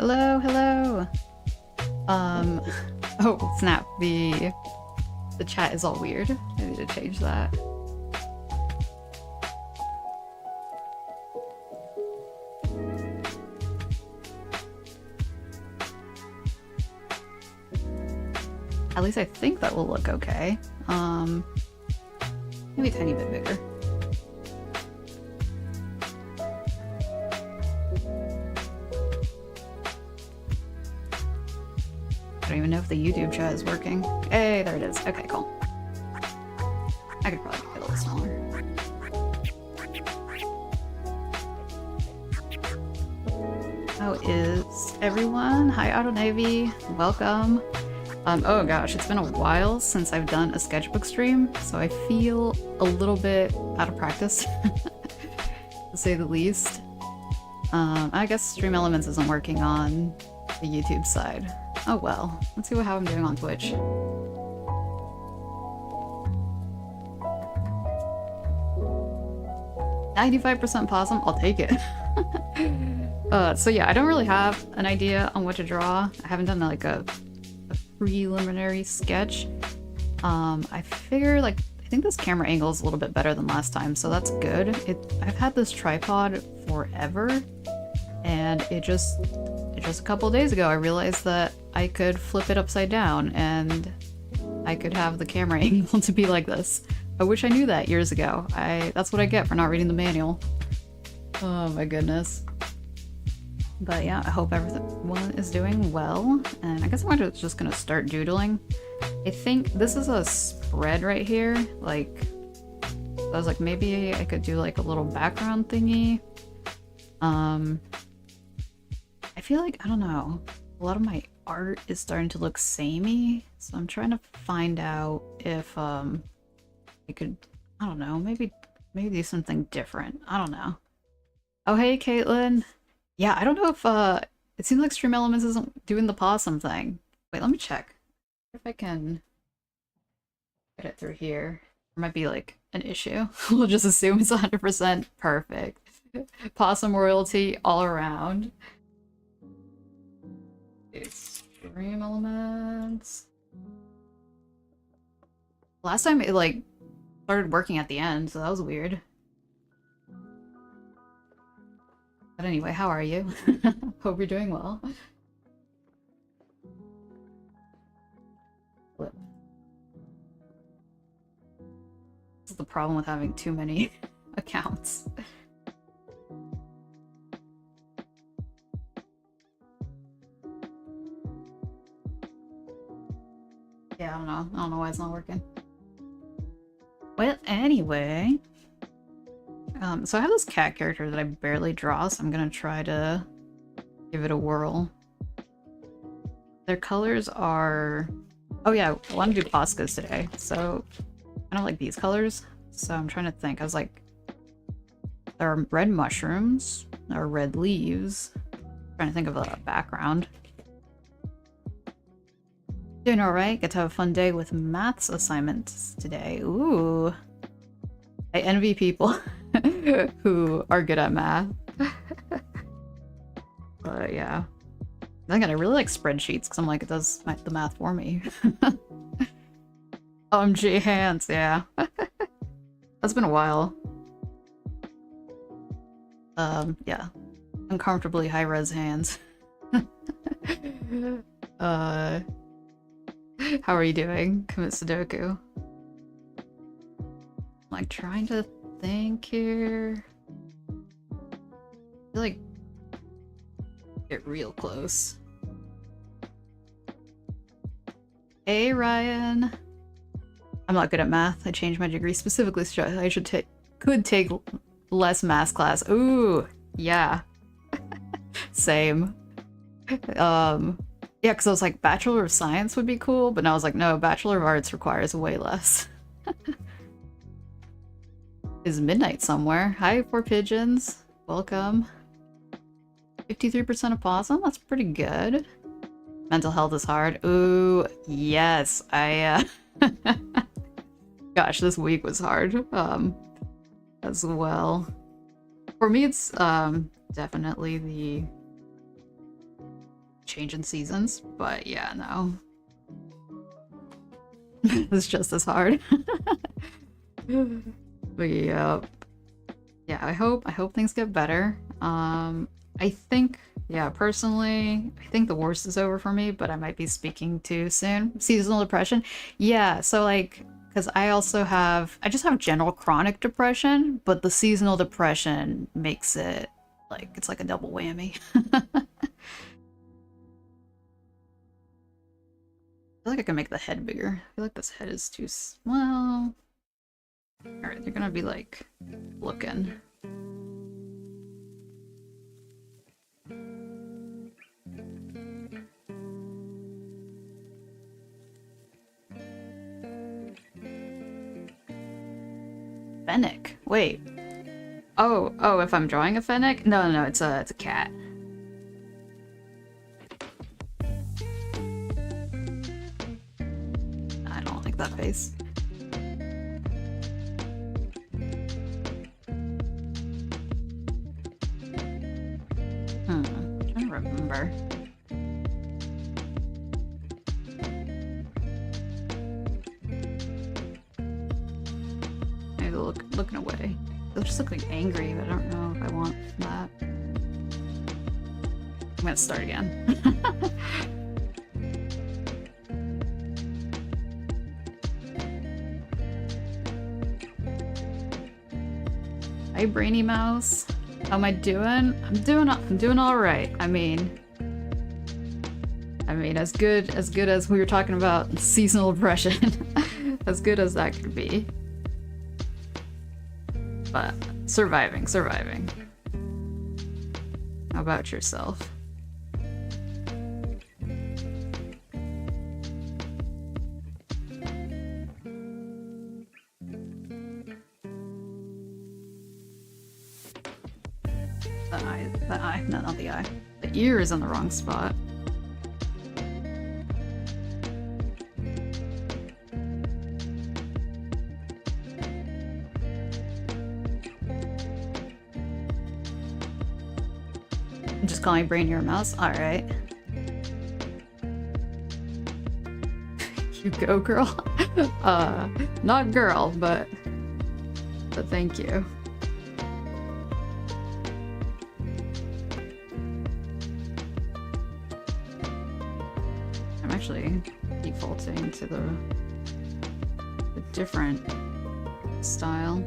Hello, hello. Oh snap! The chat is all weird. I need to change that. At least I think that will look okay. Maybe a tiny bit bigger. I don't even know if the YouTube chat is working. Hey, there it is. Okay, cool. I could probably make it a little smaller. How is everyone? Hi, Auto Navy. Welcome. Oh gosh, it's been a while since I've done a sketchbook stream, so I feel a little bit out of practice, to say the least. I guess Stream Elements isn't working on the YouTube side. Oh well, let's see how I'm doing on Twitch. "95% possum? I'll take it." So yeah, I don't really have an idea on what to draw. I haven't done like a preliminary sketch. I figure like I think this camera angle is a little bit better than last time, so that's good. I've had this tripod forever, and it just a couple of days ago I realized that I could flip it upside down and I could have the camera angle to be like this. I wish I knew that years ago. That's what I get for not reading the manual. Oh my goodness. But yeah, I hope everyone is doing well, and I guess I'm just gonna start doodling. I think this is a spread right here, like, I was like, maybe I could do like a little background thingy. I feel like, I don't know, a lot of my art is starting to look samey, so I'm trying to find out if I could, I don't know, maybe do something different. I don't know. Oh hey Caitlin! Yeah, I don't know if it seems like Stream Elements isn't doing the possum thing. Wait, let me check if I can get it through here. There might be like an issue. We'll just assume it's 100% perfect. Possum royalty all around. Stream Elements. Last time it like started working at the end, so that was weird. But anyway, how are you? Hope you're doing well. Flip. This is the problem with having too many accounts. Yeah, I don't know why it's not working. Well, anyway. So I have this cat character that I barely draw, so I'm gonna try to give it a whirl. Their colors are... Oh yeah, I want to do Poscas today, so I don't like these colors, so I'm trying to think. I was like, there are red mushrooms, there are red leaves. I'm trying to think of a background. Doing alright, get to have a fun day with maths assignments today. Ooh. I envy people who are good at math. But yeah. I really like spreadsheets because I'm like, it does the math for me. OMG hands, yeah. That's been a while. Yeah. Uncomfortably high-res hands. How are you doing? Commit Sudoku. I'm like trying to think here. I feel like get real close. Hey Ryan. I'm not good at math. I changed my degree specifically so I could take less math class. Ooh, yeah. Same. Yeah, because I was like, Bachelor of Science would be cool, but now I was like, no, Bachelor of Arts requires way less. Is midnight somewhere. Hi, Four Pigeons. Welcome. 53% opossum? That's pretty good. Mental health is hard. Ooh, yes. Gosh, this week was hard. As well. For me, it's definitely change in seasons, but yeah, no. It's just as hard. But yeah. Yeah, I hope things get better. I think, yeah, personally, I think the worst is over for me, but I might be speaking too soon. Seasonal depression. Yeah, so like, because I just have general chronic depression, but the seasonal depression makes it like, it's like a double whammy. I feel like I can make the head bigger. I feel like this head is too small. Alright, they're gonna be like, looking. Fennec. Wait. Oh, if I'm drawing a fennec? No, it's a cat. I don't like that face. I'm trying to remember. Maybe looking away. They'll just look like angry, but I don't know if I want that. I'm gonna start again. Hi, Brainy Mouse. How am I doing? I'm doing all right. I mean, as good as we were talking about seasonal depression, as good as that could be. But surviving. How about yourself? The eye, no, not the eye. The ear is in the wrong spot. Just call me Brain Your Mouse? Alright. You go, girl. Not girl, but thank you. I'm actually defaulting to the different style.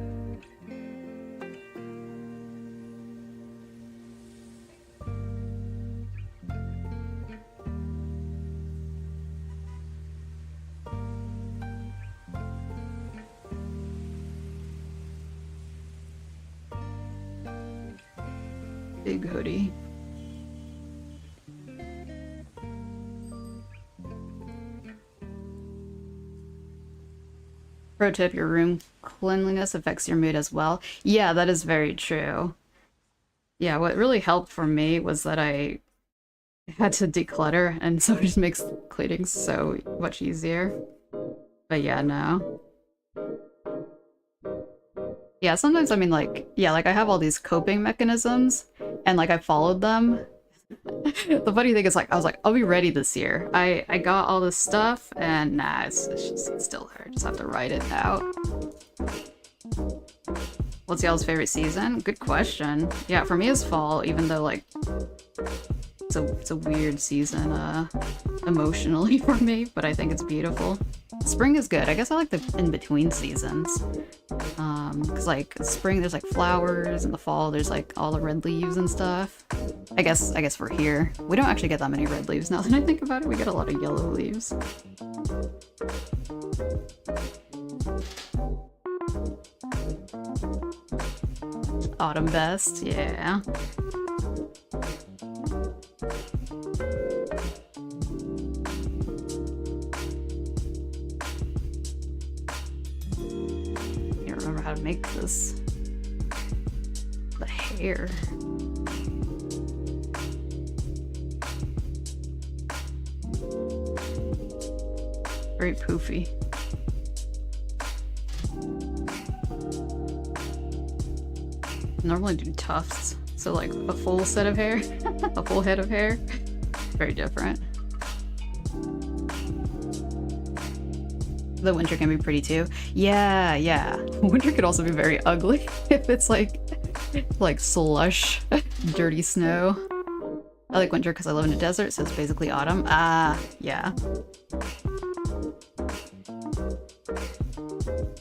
Big hoodie. Pro tip, your room cleanliness affects your mood as well. Yeah, that is very true. Yeah, what really helped for me was that I had to declutter, and so it just makes cleaning so much easier. But yeah, no. Yeah, sometimes, I mean, like, yeah, like I have all these coping mechanisms, and like I followed them. The funny thing is, like, I was like, I'll be ready this year. I got all this stuff, and nah, it's still there. Just have to write it out. What's y'all's favorite season? Good question. Yeah, for me it's fall, even though, like, it's a weird season, emotionally for me, but I think it's beautiful. Spring is good. I guess I like the in-between seasons. Cause like spring there's like flowers, and the fall there's like all the red leaves and stuff. I guess we're here. We don't actually get that many red leaves now that I think about it. We get a lot of yellow leaves. Autumn best, yeah. How to make this. The hair. Very poofy. Normally do tufts, so like a full set of hair, a full head of hair. very different. The winter can be pretty too. Yeah, yeah. Winter could also be very ugly if it's like slush, dirty snow. I like winter because I live in a desert, so it's basically autumn. Ah, yeah.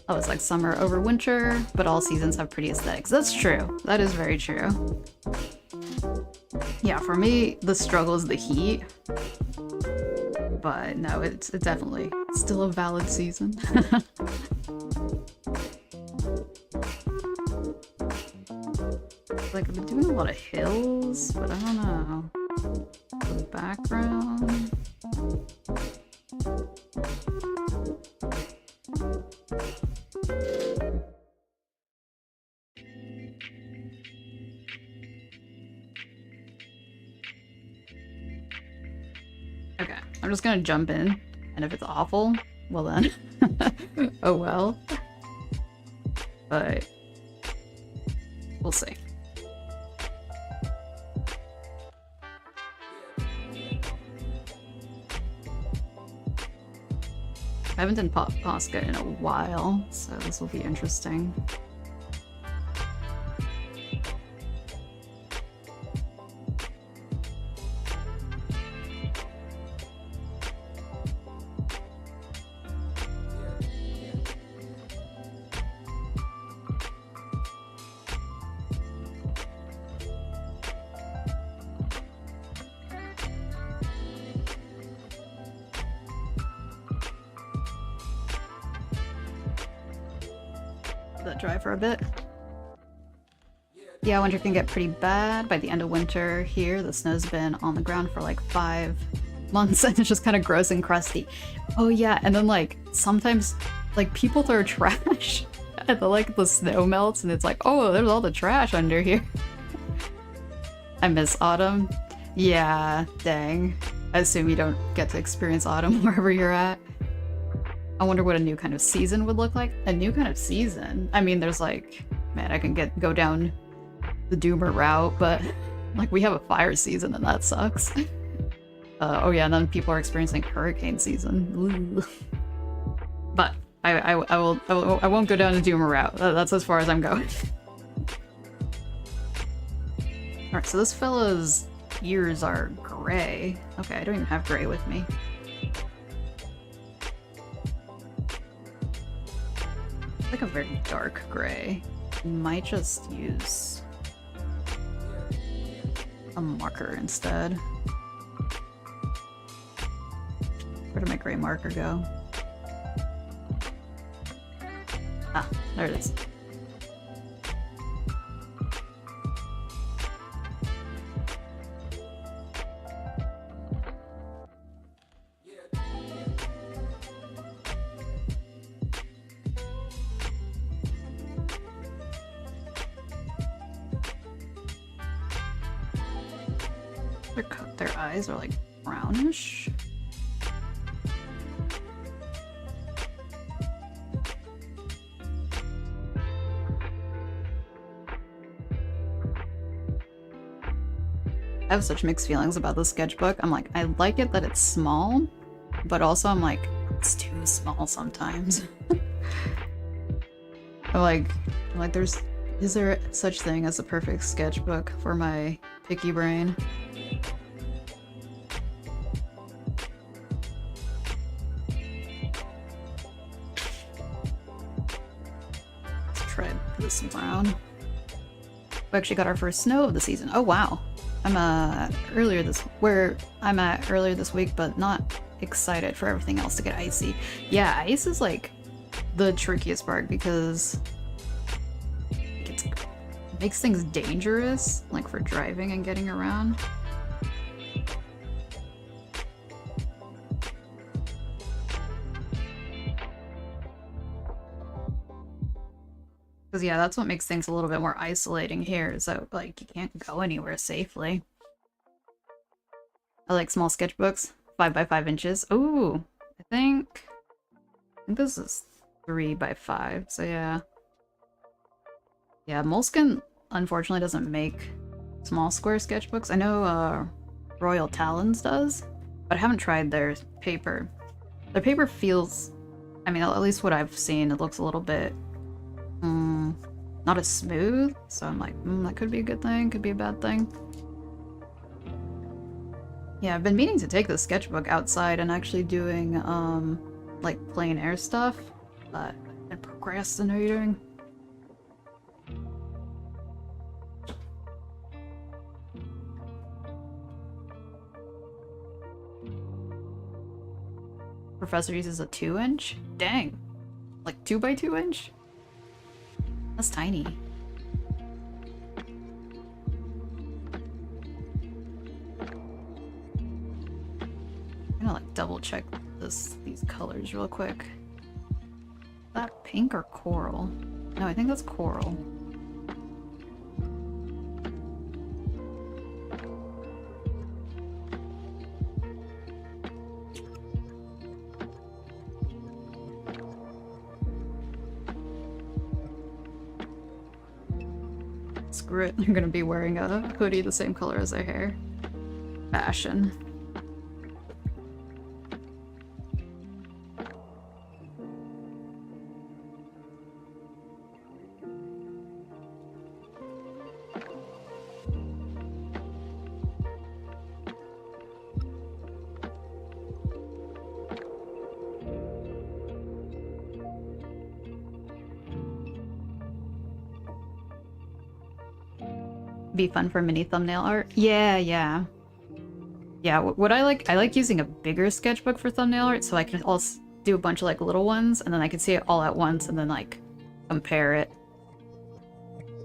Oh, it's like summer over winter, but all seasons have pretty aesthetics. That's true. That is very true. Yeah, for me, the struggle is the heat. But no, it's definitely still a valid season. Like, I've been doing a lot of hills, but I don't know. The background. Okay, I'm just gonna jump in, and if it's awful, well then. Oh well. But we'll see. I haven't done Posca in a while, so this will be interesting. Let that dry for a bit. Yeah, winter can get pretty bad. By the end of winter here, the snow's been on the ground for like 5 months and it's just kind of gross and crusty. Oh yeah, and then like sometimes like people throw trash and the snow melts and it's like, oh, there's all the trash under here. I miss autumn. Yeah, dang. I assume you don't get to experience autumn wherever you're at. I wonder what a new kind of season would look like. A new kind of season? I mean, there's like, man, I can go down the doomer route, but like we have a fire season and that sucks. Oh yeah, and then people are experiencing hurricane season. Ooh. But I won't go down the doomer route. That's as far as I'm going. Alright, so this fella's ears are gray. Okay, I don't even have gray with me. Like a very dark gray. Might just use a marker instead. Where did my gray marker go? Ah, there it is. Their eyes are like brownish. I have such mixed feelings about the sketchbook. I'm like, I like it that it's small, but also I'm like, it's too small sometimes. I'm like, is there such thing as a perfect sketchbook for my picky brain? Try this brown. We actually got our first snow of the season. Oh wow. I'm earlier this week, but not excited for everything else to get icy. Yeah, ice is like the trickiest part because it makes things dangerous, like for driving and getting around. Because yeah, that's what makes things a little bit more isolating here, so like you can't go anywhere safely. I like small sketchbooks, 5 by 5 inches. Ooh, I think this is 3 by 5, so yeah. Yeah, Moleskine unfortunately doesn't make small square sketchbooks. I know Royal Talons does, but I haven't tried their paper. Their paper feels, I mean, at least what I've seen, it looks a little bit, not as smooth, so I'm like, that could be a good thing, could be a bad thing. Yeah, I've been meaning to take the sketchbook outside and actually doing, like, plein air stuff, but I've been procrastinating. Professor uses a 2-inch? Dang. Like 2 by 2 inch? That's tiny. I'm gonna like double check these colors real quick. Is that pink or coral? No, I think that's coral. Screw it, I'm gonna be wearing a hoodie the same color as their hair. Fashion. Be fun for mini thumbnail art. Yeah, yeah. Yeah, what I like using a bigger sketchbook for thumbnail art so I can also do a bunch of like little ones and then I can see it all at once and then like compare it.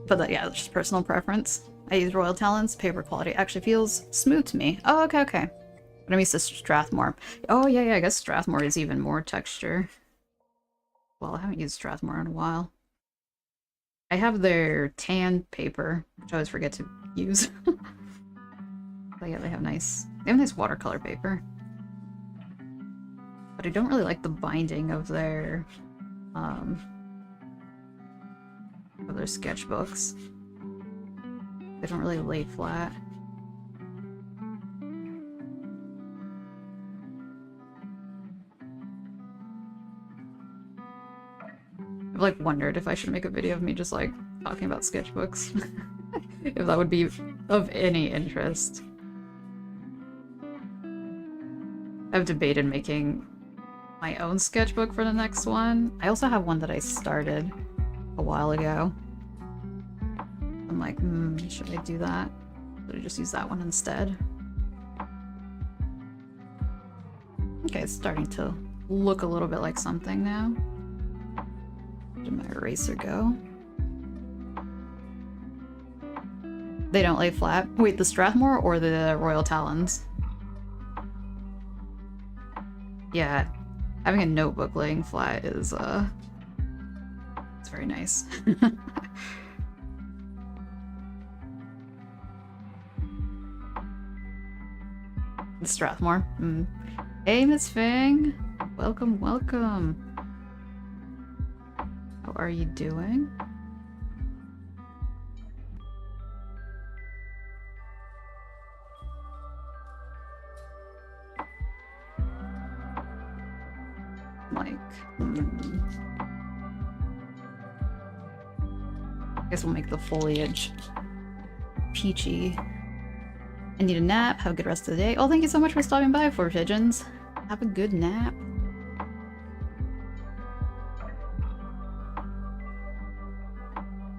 But yeah, it's just personal preference. I use Royal Talons. Paper quality actually feels smooth to me. Oh, okay, okay. But I'm used to Strathmore. Oh, yeah, I guess Strathmore is even more texture. Well, I haven't used Strathmore in a while. I have their tan paper, which I always forget to use. But yeah, they have nice watercolor paper. But I don't really like the binding of their sketchbooks. They don't really lay flat. I've like wondered if I should make a video of me just like talking about sketchbooks. If that would be of any interest. I've debated making my own sketchbook for the next one. I also have one that I started a while ago. I'm like, should I do that? Should I just use that one instead? Okay, it's starting to look a little bit like something now. Where did my eraser go? They don't lay flat. Wait, the Strathmore or the Royal Talons? Yeah, having a notebook laying flat is, it's very nice. The Strathmore. Hey, Miss Fang! Welcome, welcome! How are you doing? Like, I guess we'll make the foliage peachy. I need a nap. Have a good rest of the day. Oh, thank you so much for stopping by, Four Pigeons. Have a good nap.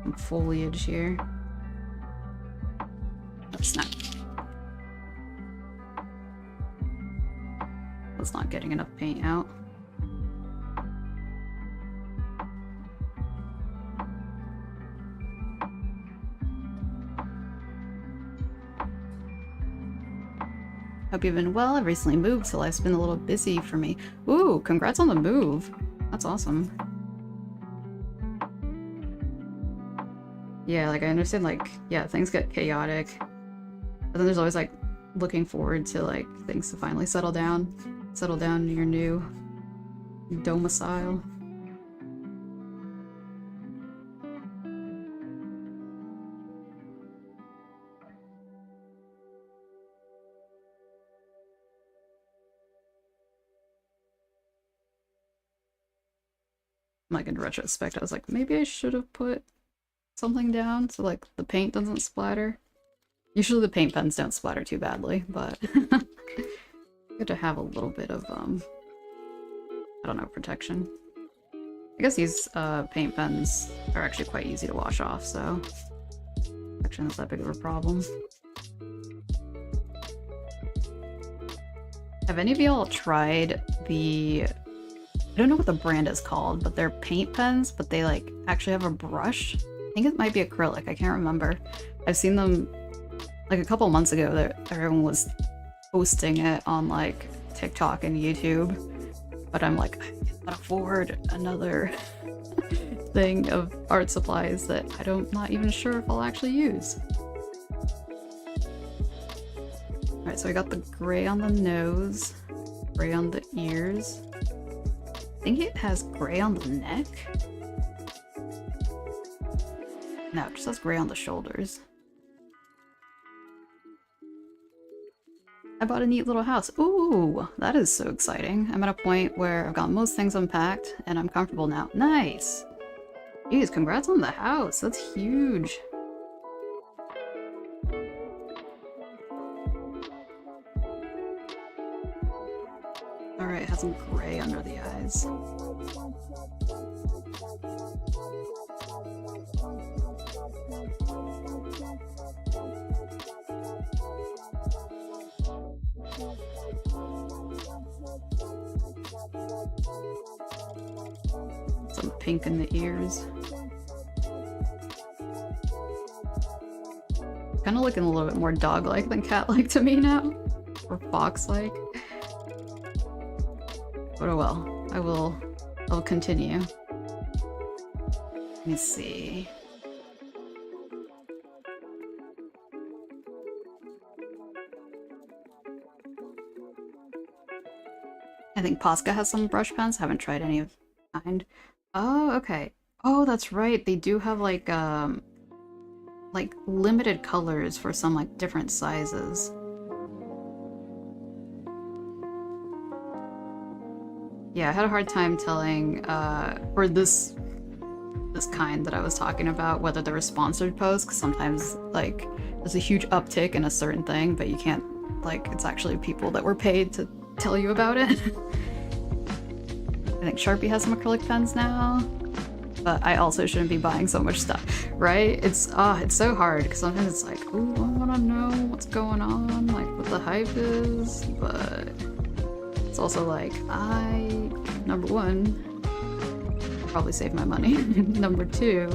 Some foliage here. Oh, snap. That's not getting enough paint out. Hope you've been well. I've recently moved, so life's been a little busy for me. Ooh, congrats on the move. That's awesome. Yeah, like I understand, like, yeah, things get chaotic. But then there's always like looking forward to like things to finally settle down in your new domicile. Like in retrospect, I was like, maybe I should have put something down so like the paint doesn't splatter. Usually the paint pens don't splatter too badly, but good to have a little bit of I don't know, protection. I guess these paint pens are actually quite easy to wash off, so protection is that big of a problem. Have any of y'all tried the, I don't know what the brand is called, but they're paint pens, but they like actually have a brush? I think it might be acrylic, I can't remember. I've seen them like a couple months ago that everyone was posting it on like TikTok and YouTube, but I'm like, I can't afford another thing of art supplies that not even sure if I'll actually use. Alright, so I got the gray on the nose, gray on the ears. I think it has gray on the neck. No, it just has gray on the shoulders. I bought a neat little house. Ooh, that is so exciting. I'm at a point where I've got most things unpacked and I'm comfortable now. Nice! Jeez, congrats on the house. That's huge. Alright, it has some gray under the eyes. Some pink in the ears. Kind of looking a little bit more dog-like than cat-like to me now. Or fox-like. But oh well. I'll continue. Let me see. I think Posca has some brush pens. Haven't tried any of kind. Oh, okay. Oh, that's right. They do have like limited colors for some like different sizes. Yeah, I had a hard time telling for this kind that I was talking about whether they were sponsored posts, because sometimes like there's a huge uptick in a certain thing, but you can't, like, it's actually people that were paid to tell you about it. I think Sharpie has some acrylic pens now, but I also shouldn't be buying so much stuff, right? It's so hard because sometimes it's like, ooh, I want to know what's going on, like what the hype is, but it's also like, number one, probably save my money. Number two,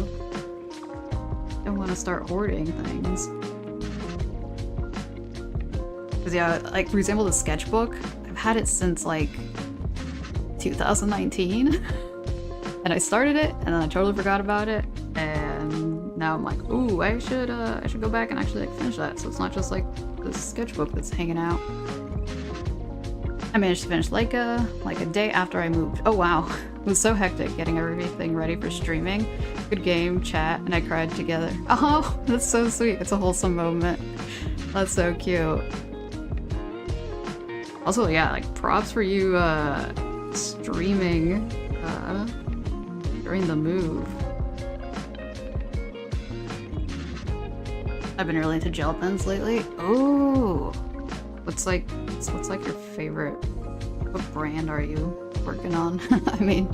don't want to start hoarding things. Because yeah, like for example, the Sketchbook, I've had it since like 2019, and I started it, and then I totally forgot about it, and now I'm like, ooh, I should go back and actually like finish that, so it's not just like this Sketchbook that's hanging out. I managed to finish like a day after I moved. Oh wow, it was so hectic getting everything ready for streaming. Good game, chat, and I cried together. Oh, that's so sweet. It's a wholesome moment. That's so cute. Also, yeah, like props for you streaming during the move. I've been really into gel pens lately. Oh, what's like your favorite? What brand are you working on? I mean,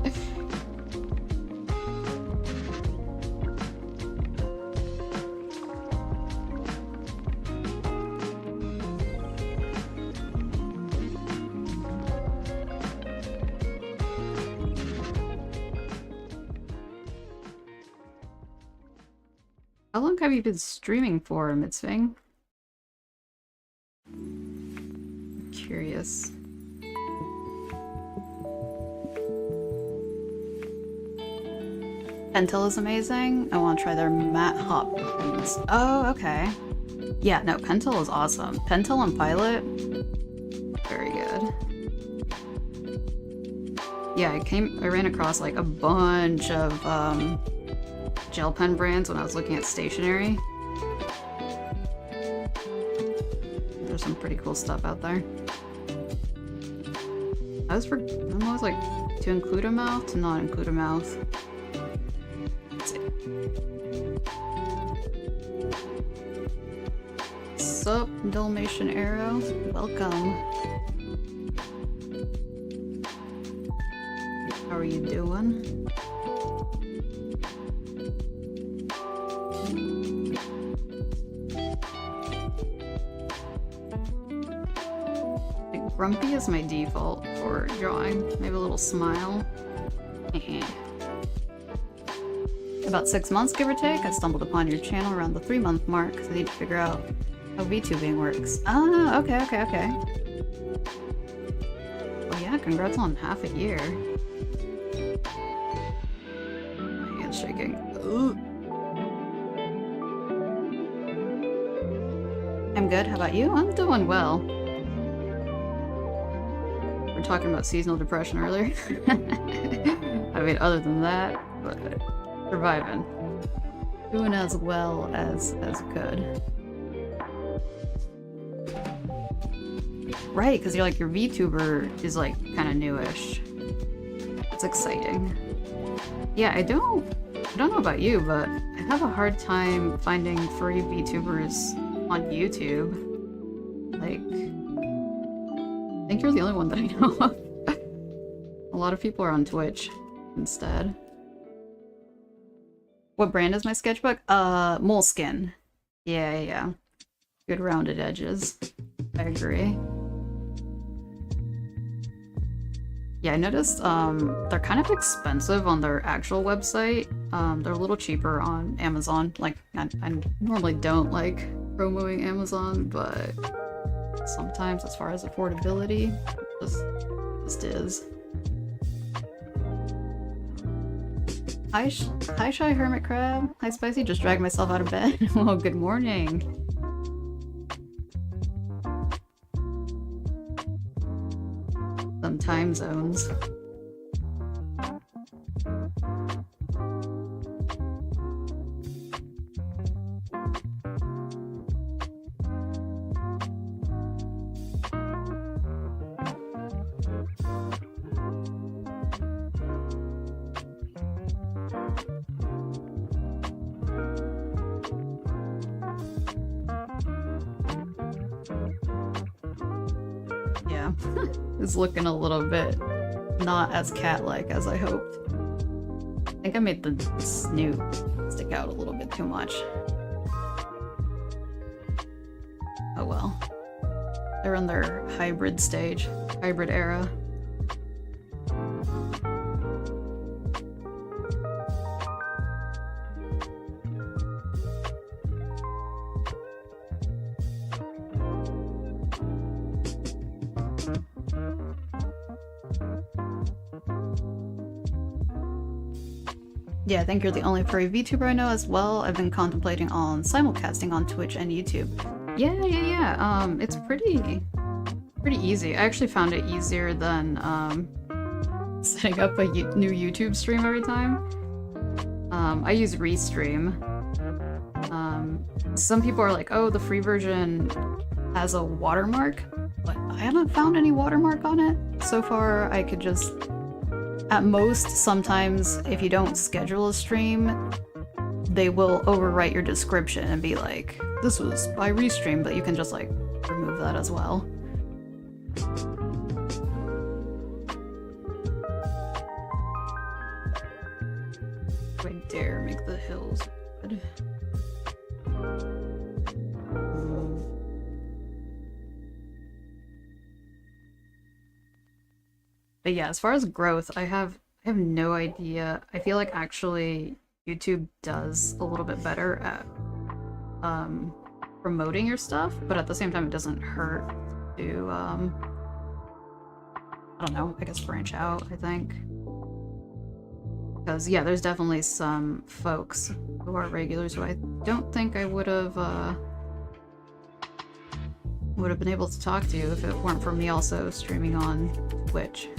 how long have you been streaming for, Mitzving? I'm curious. Pentel is amazing. I want to try their matte hot pens. Oh, okay. Yeah, no, Pentel is awesome. Pentel and Pilot, very good. Yeah, I ran across like a bunch of gel pen brands when I was looking at stationery. There's some pretty cool stuff out there. I'm always like To include a mouth, to not include a mouth. Let's see. Sup, Dalmatian Arrow? Welcome. How are you doing? Grumpy is my default for drawing. Maybe a little smile. About 6 months, give or take, I stumbled upon your channel around the 3-month mark because I need to figure out how VTubing works. Ah, okay. Well, yeah, congrats on half a year. My hand's shaking. Ugh. I'm good. How about you? I'm doing well. We're talking about seasonal depression earlier. I mean, other than that, but surviving. Doing as well as good. Right, because you're like, your VTuber is like kind of newish. It's exciting. Yeah, I don't know about you, but I have a hard time finding furry VTubers on YouTube. Like, I think you're the only one that I know of. A lot of people are on Twitch instead. What brand is my sketchbook? Moleskin. Yeah. Good rounded edges. I agree. Yeah, I noticed they're kind of expensive on their actual website. They're a little cheaper on Amazon. Like, I normally don't like promoting Amazon, but sometimes as far as affordability, just is. Hi Shy Hermit Crab. Hi Spicy, just dragged myself out of bed. Well, good morning. Some time zones. Yeah, it's looking a little bit not as cat-like as I hoped. I think I made the snoot stick out a little bit too much. Oh well. They're in their hybrid stage, hybrid era. Yeah, I think you're the only furry VTuber I know as well. I've been contemplating on simulcasting on Twitch and YouTube. Yeah. It's pretty easy. I actually found it easier than setting up a new YouTube stream every time. I use Restream. Some people are like, oh, the free version has a watermark, but I haven't found any watermark on it. So far, I could just... At most, sometimes, if you don't schedule a stream, they will overwrite your description and be like, this was by Restream, but you can just, like, remove that as well. Do I dare make the hills red? But yeah, as far as growth, I have no idea. I feel like actually YouTube does a little bit better at promoting your stuff, but at the same time it doesn't hurt to I don't know, I guess branch out, I think. Because yeah, there's definitely some folks who are regulars who I don't think I would have been able to talk to if it weren't for me also streaming on Twitch.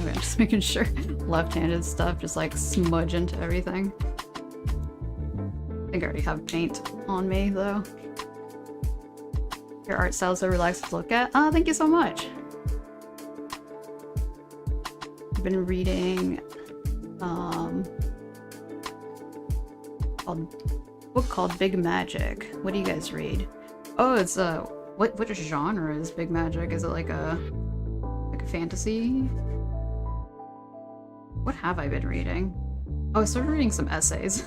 Okay, just making sure left-handed stuff just like smudge into everything. think I already have paint on me, though. Your art style is so relaxing to look at. Oh, thank you so much. I've been reading a book called Big Magic. What do you guys read? Oh, it's what genre is Big Magic? Is it like a fantasy? What have I been reading? Oh, I started reading some essays.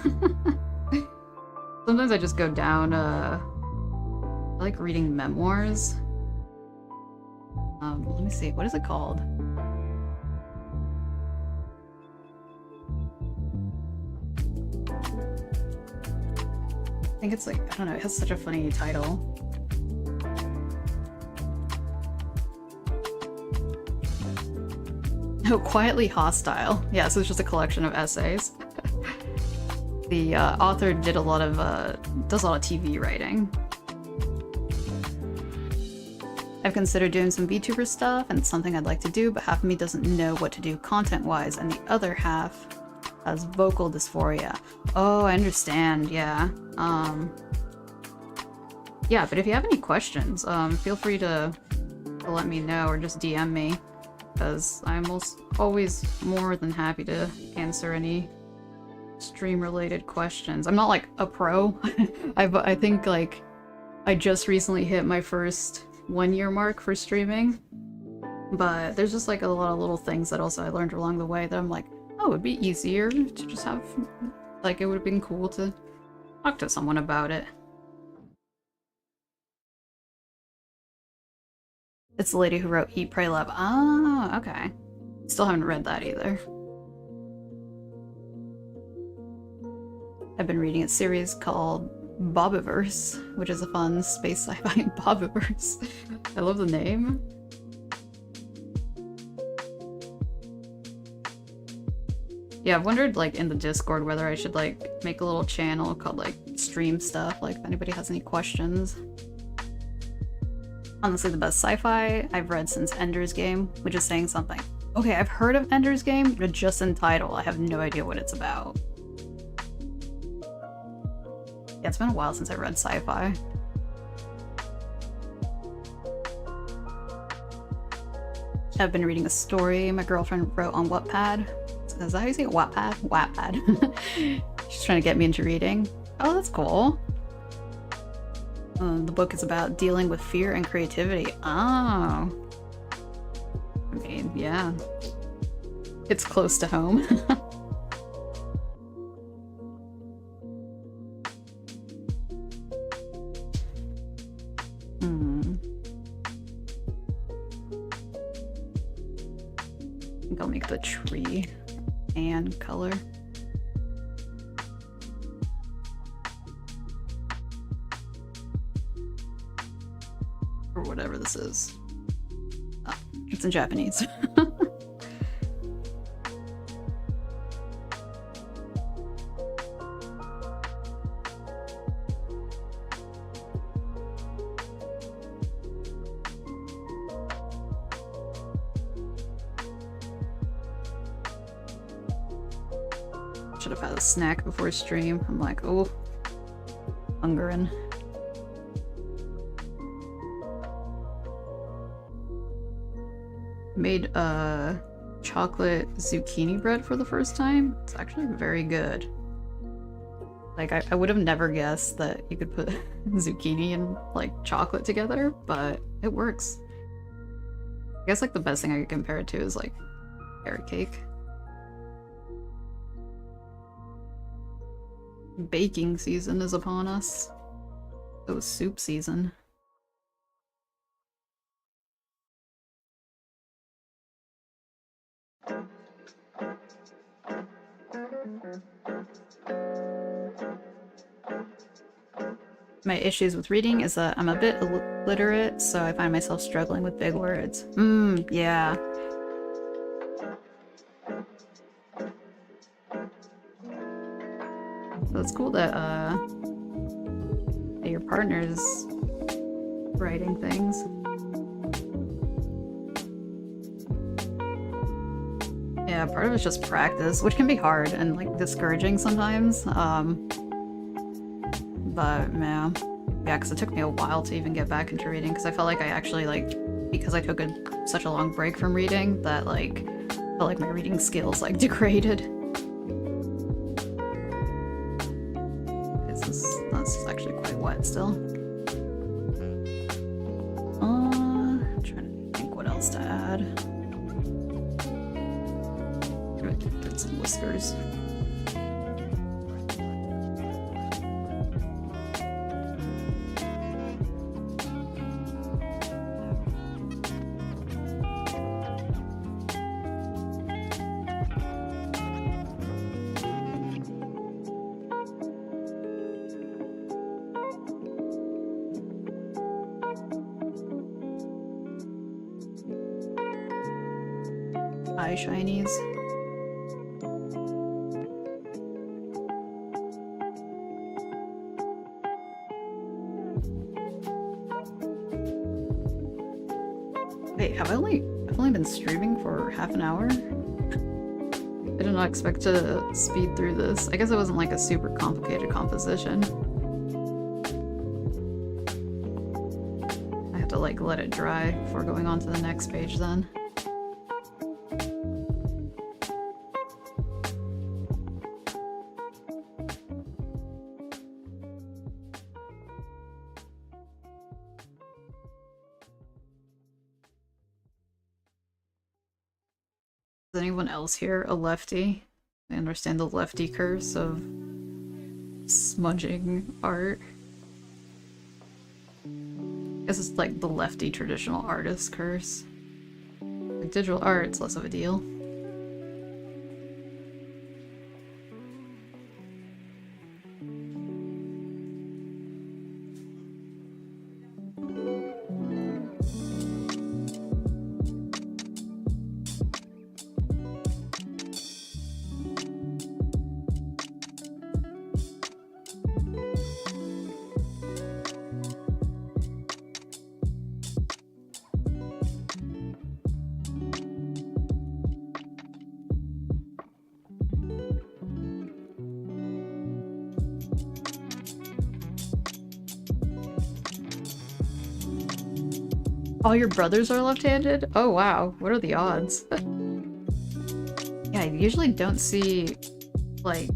Sometimes I just go down I like reading memoirs. Let me see, what is it called? I think it's like, I don't know, it has such a funny title. Oh, Quietly Hostile. Yeah, so it's just a collection of essays. The author did a lot of, does a lot of TV writing. I've considered doing some VTuber stuff, and it's something I'd like to do, but half of me doesn't know what to do content-wise, and the other half has vocal dysphoria. Oh, I understand, yeah. Yeah, but if you have any questions, feel free to let me know or just DM me, because I'm always more than happy to answer any stream-related questions. I'm not like a pro. I think like I just recently hit my first 1-year mark for streaming, but there's just like a lot of little things that also I learned along the way that I'm like, oh, it'd be easier to just have, like, it would have been cool to talk to someone about it. It's the lady who wrote Eat, Pray, Love. Ah, okay. Still haven't read that either. I've been reading a series called Bobiverse, which is a fun space sci-fi Bobiverse. I love the name. Yeah, I've wondered, like, in the Discord whether I should, like, make a little channel called, like, Stream Stuff, like, if anybody has any questions. Honestly, the best sci-fi I've read since Ender's Game, which is saying something. Okay, I've heard of Ender's Game, but just in title, I have no idea what it's about. Yeah, it's been a while since I read sci-fi. I've been reading a story my girlfriend wrote on Wattpad. Is that how you say it? Wattpad? Wattpad. She's trying to get me into reading. Oh, that's cool. The book is about dealing with fear and creativity. Oh. I mean, yeah. It's close to home. I think I'll make the tree and color. Or whatever this is. Oh, it's in Japanese. Should have had a snack before stream. I'm like, oh, hungering. Made chocolate zucchini bread for the first time. It's actually very good. Like, I would have never guessed that you could put zucchini and, like, chocolate together, but it works. I guess, like, the best thing I could compare it to is, like, carrot cake. Baking season is upon us. Oh, soup season. My issues with reading is that I'm a bit illiterate, so I find myself struggling with big words. Yeah. So it's cool that your partner's writing things. Yeah, part of it's just practice, which can be hard and, like, discouraging sometimes. But man, yeah, because it took me a while to even get back into reading, because I felt like I actually, like, because I took such a long break from reading, that, like, I felt like my reading skills, like, degraded. This is actually quite wet still. I'm trying to think what else to add. Get some whiskers. Eye shinies. Wait, I've only been streaming for half an hour? I did not expect to speed through this. I guess it wasn't like a super complicated composition. I have to like let it dry before going on to the next page then. Is anyone else here a lefty? I understand the lefty curse of smudging art. I guess it's like the lefty traditional artist curse. Like digital art, it's less of a deal. All your brothers are left-handed? Oh wow, what are the odds? Yeah, I usually don't see, like,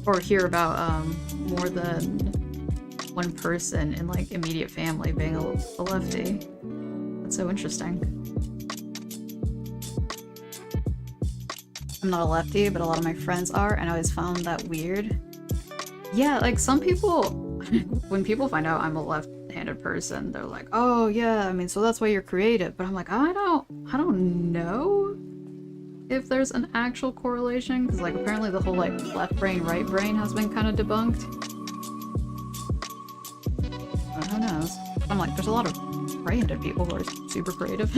or hear about, more than one person in, like, immediate family being a lefty. That's so interesting. I'm not a lefty, but a lot of my friends are, and I always found that weird. Yeah, like, some people, when people find out I'm a left-handed person, they're like, oh yeah, I mean, so that's why you're creative. But I'm like, I don't know if there's an actual correlation, because like apparently the whole like left brain, right brain has been kind of debunked. But who knows? I'm like, there's a lot of right-handed people who are super creative.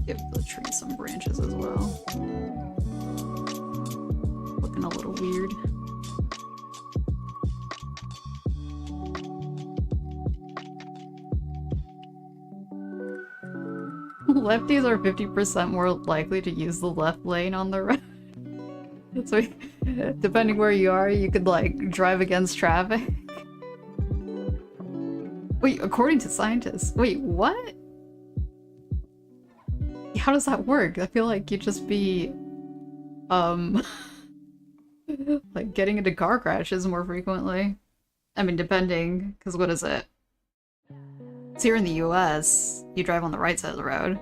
Give the tree some branches as well. Looking a little weird. Lefties are 50% more likely to use the left lane on the road. So, depending where you are, you could like drive against traffic. Wait, according to scientists. Wait, what? How does that work? I feel like you'd just be, like getting into car crashes more frequently. I mean, depending, because what is it? It's here in the US, you drive on the right side of the road.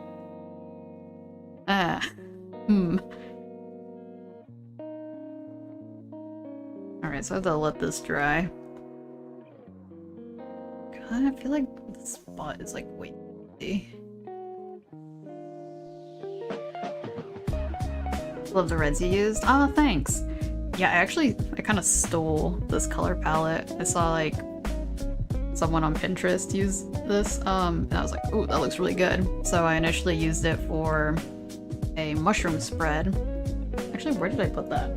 Alright, so I have to let this dry. God, I feel like this spot is like way too. Love the reds you used. Oh, thanks. Yeah, I kind of stole this color palette. I saw like someone on Pinterest use this, and I was like, ooh, that looks really good. So I initially used it for a mushroom spread. Actually, where did I put that?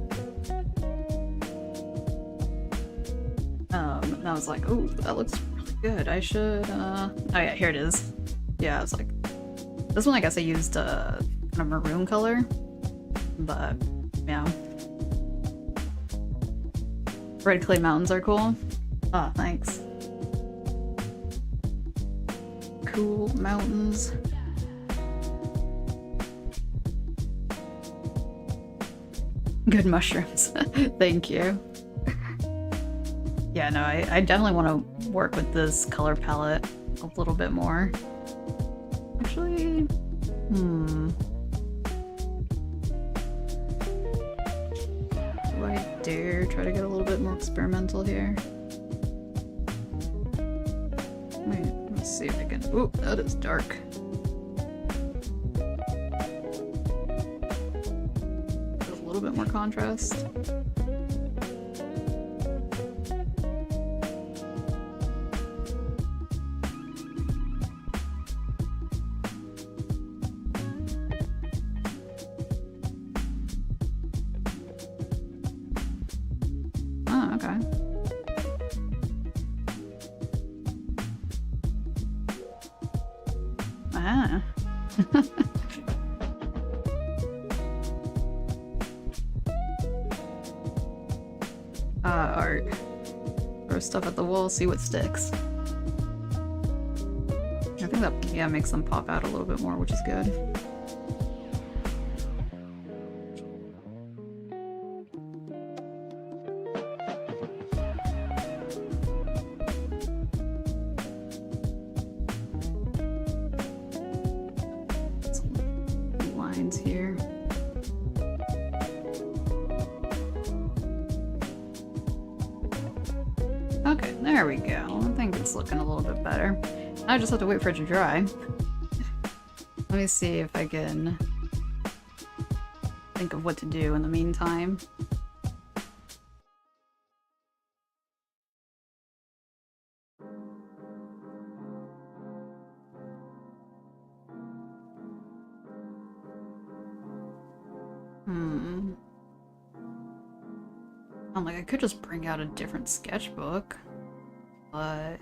And I was like, ooh, that looks really good. I should, oh yeah, here it is. Yeah, I was like, this one I guess I used kind of maroon color, but yeah. Red clay mountains are cool. Ah, thanks. Cool mountains. Good mushrooms. Thank you. Yeah, no, I definitely want to work with this color palette a little bit more. Actually, do I dare try to get a little bit more experimental here? Wait, let's see if I can. Ooh, that is dark. A little bit more contrast. Oh, okay. Ah. Art. Throw stuff at the wall, see what sticks. I think that, yeah, makes them pop out a little bit more, which is good. Some lines here. Okay, there we go. I think it's looking a little bit better. I just have to wait for it to dry. Let me see if I can think of what to do in the meantime. I'm like, I could just bring out a different sketchbook, but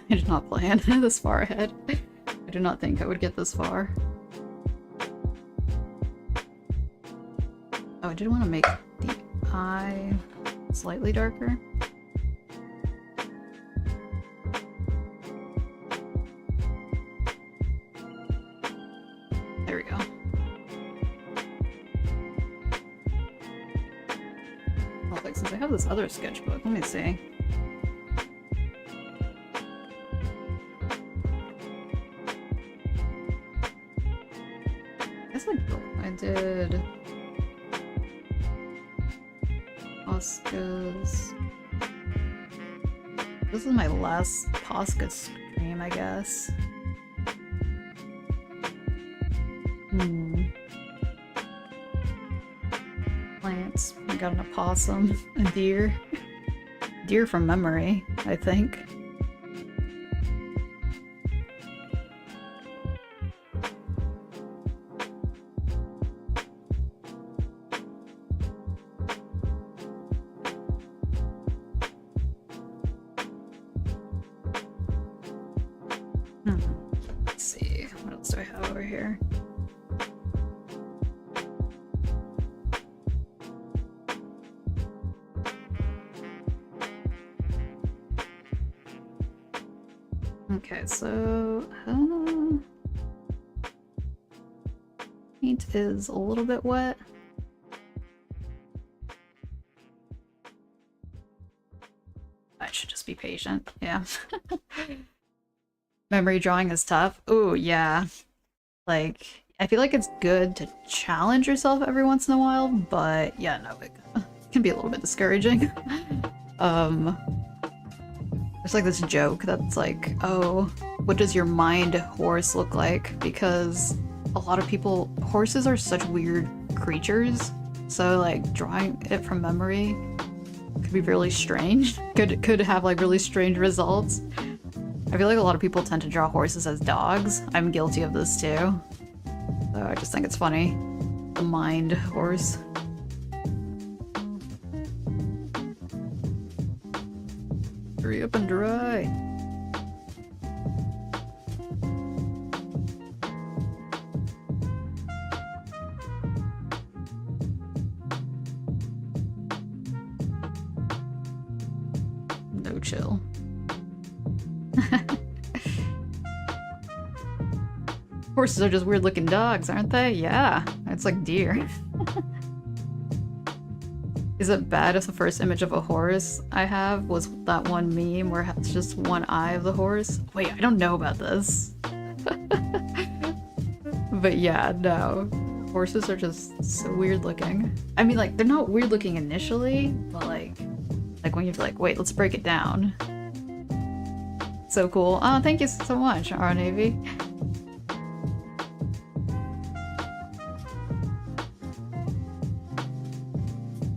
I did not plan this far ahead. I did not think I would get this far. Oh, I did want to make the eye slightly darker. There we go. Well, like, since I have this other sketchbook, let me see. I did Posca's. This is my last Posca stream, I guess. Plants. I got an opossum, a deer. Deer from memory, I think. Let's see, what else do I have over here? Okay, so paint is a little bit wet. I should just be patient, yeah. Memory drawing is tough. Ooh, yeah. Like, I feel like it's good to challenge yourself every once in a while, but yeah, no, it can be a little bit discouraging. There's like this joke that's like, oh, what does your mind horse look like? Because a lot of people, horses are such weird creatures, so like drawing it from memory could be really strange. Could have like really strange results. I feel like a lot of people tend to draw horses as dogs. I'm guilty of this too. So I just think it's funny. The mind horse. Hurry up and dry. No chill. Horses are just weird looking dogs, aren't they? Yeah, it's like deer. Is it bad if the first image of a horse I have was that one meme where it's just one eye of the horse? Wait, I don't know about this. But yeah, no. Horses are just so weird looking. I mean, like, they're not weird looking initially, but like when you're like, wait, let's break it down. So cool. Oh, thank you so much, R Navy.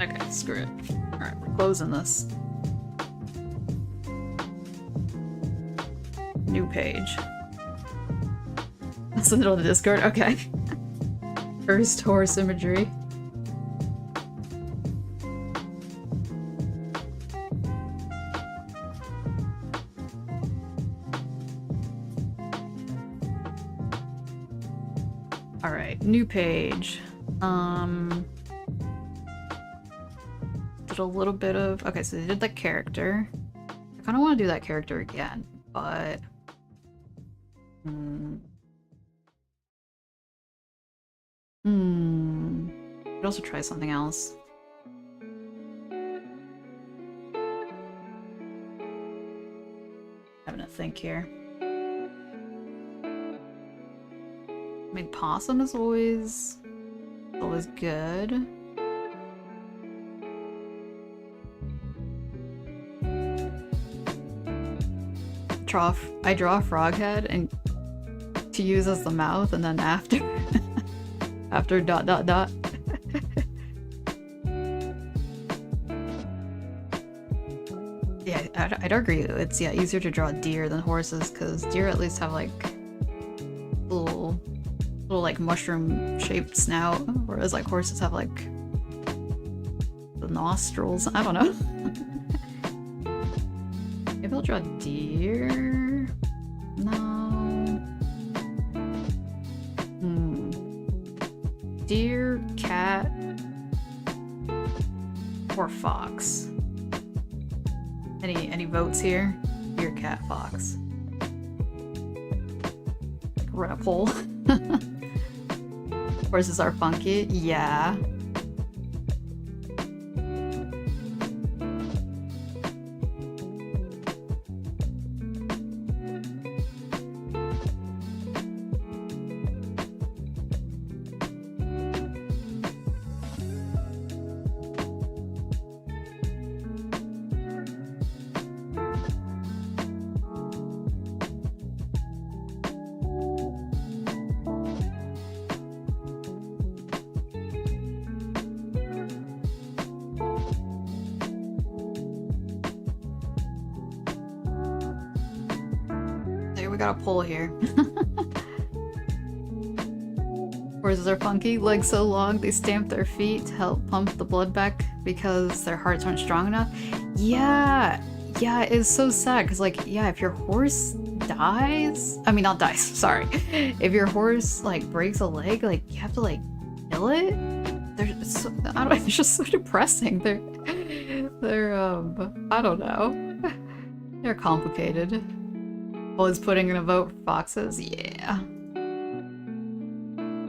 Okay, screw it. Alright, we're closing this. New page. That's the middle of the Discord? Okay. First horse imagery. Alright, new page. Did a little bit of... Okay, so they did the character. I kind of want to do that character again, but... Could also try something else. Having a think here. I mean, possum is always good. I draw a frog head and to use as the mouth, and then after after ... Yeah, I'd agree. It's easier to draw deer than horses because deer at least have like little like mushroom shaped snout, whereas like horses have like the nostrils. I don't know. Maybe I'll draw deer. No. Deer, cat, or fox. Any votes here? Deer, cat, fox. Run a poll. Horses are funky. Yeah. Got a poll here. Horses are funky, legs so long they stamp their feet to help pump the blood back because their hearts aren't strong enough. Yeah, it's so sad because like, yeah, if your horse dies, I mean not dies, sorry. If your horse like breaks a leg, like you have to like kill it. It's just so depressing. They're I don't know. They're complicated. Was putting in a vote for foxes? Yeah.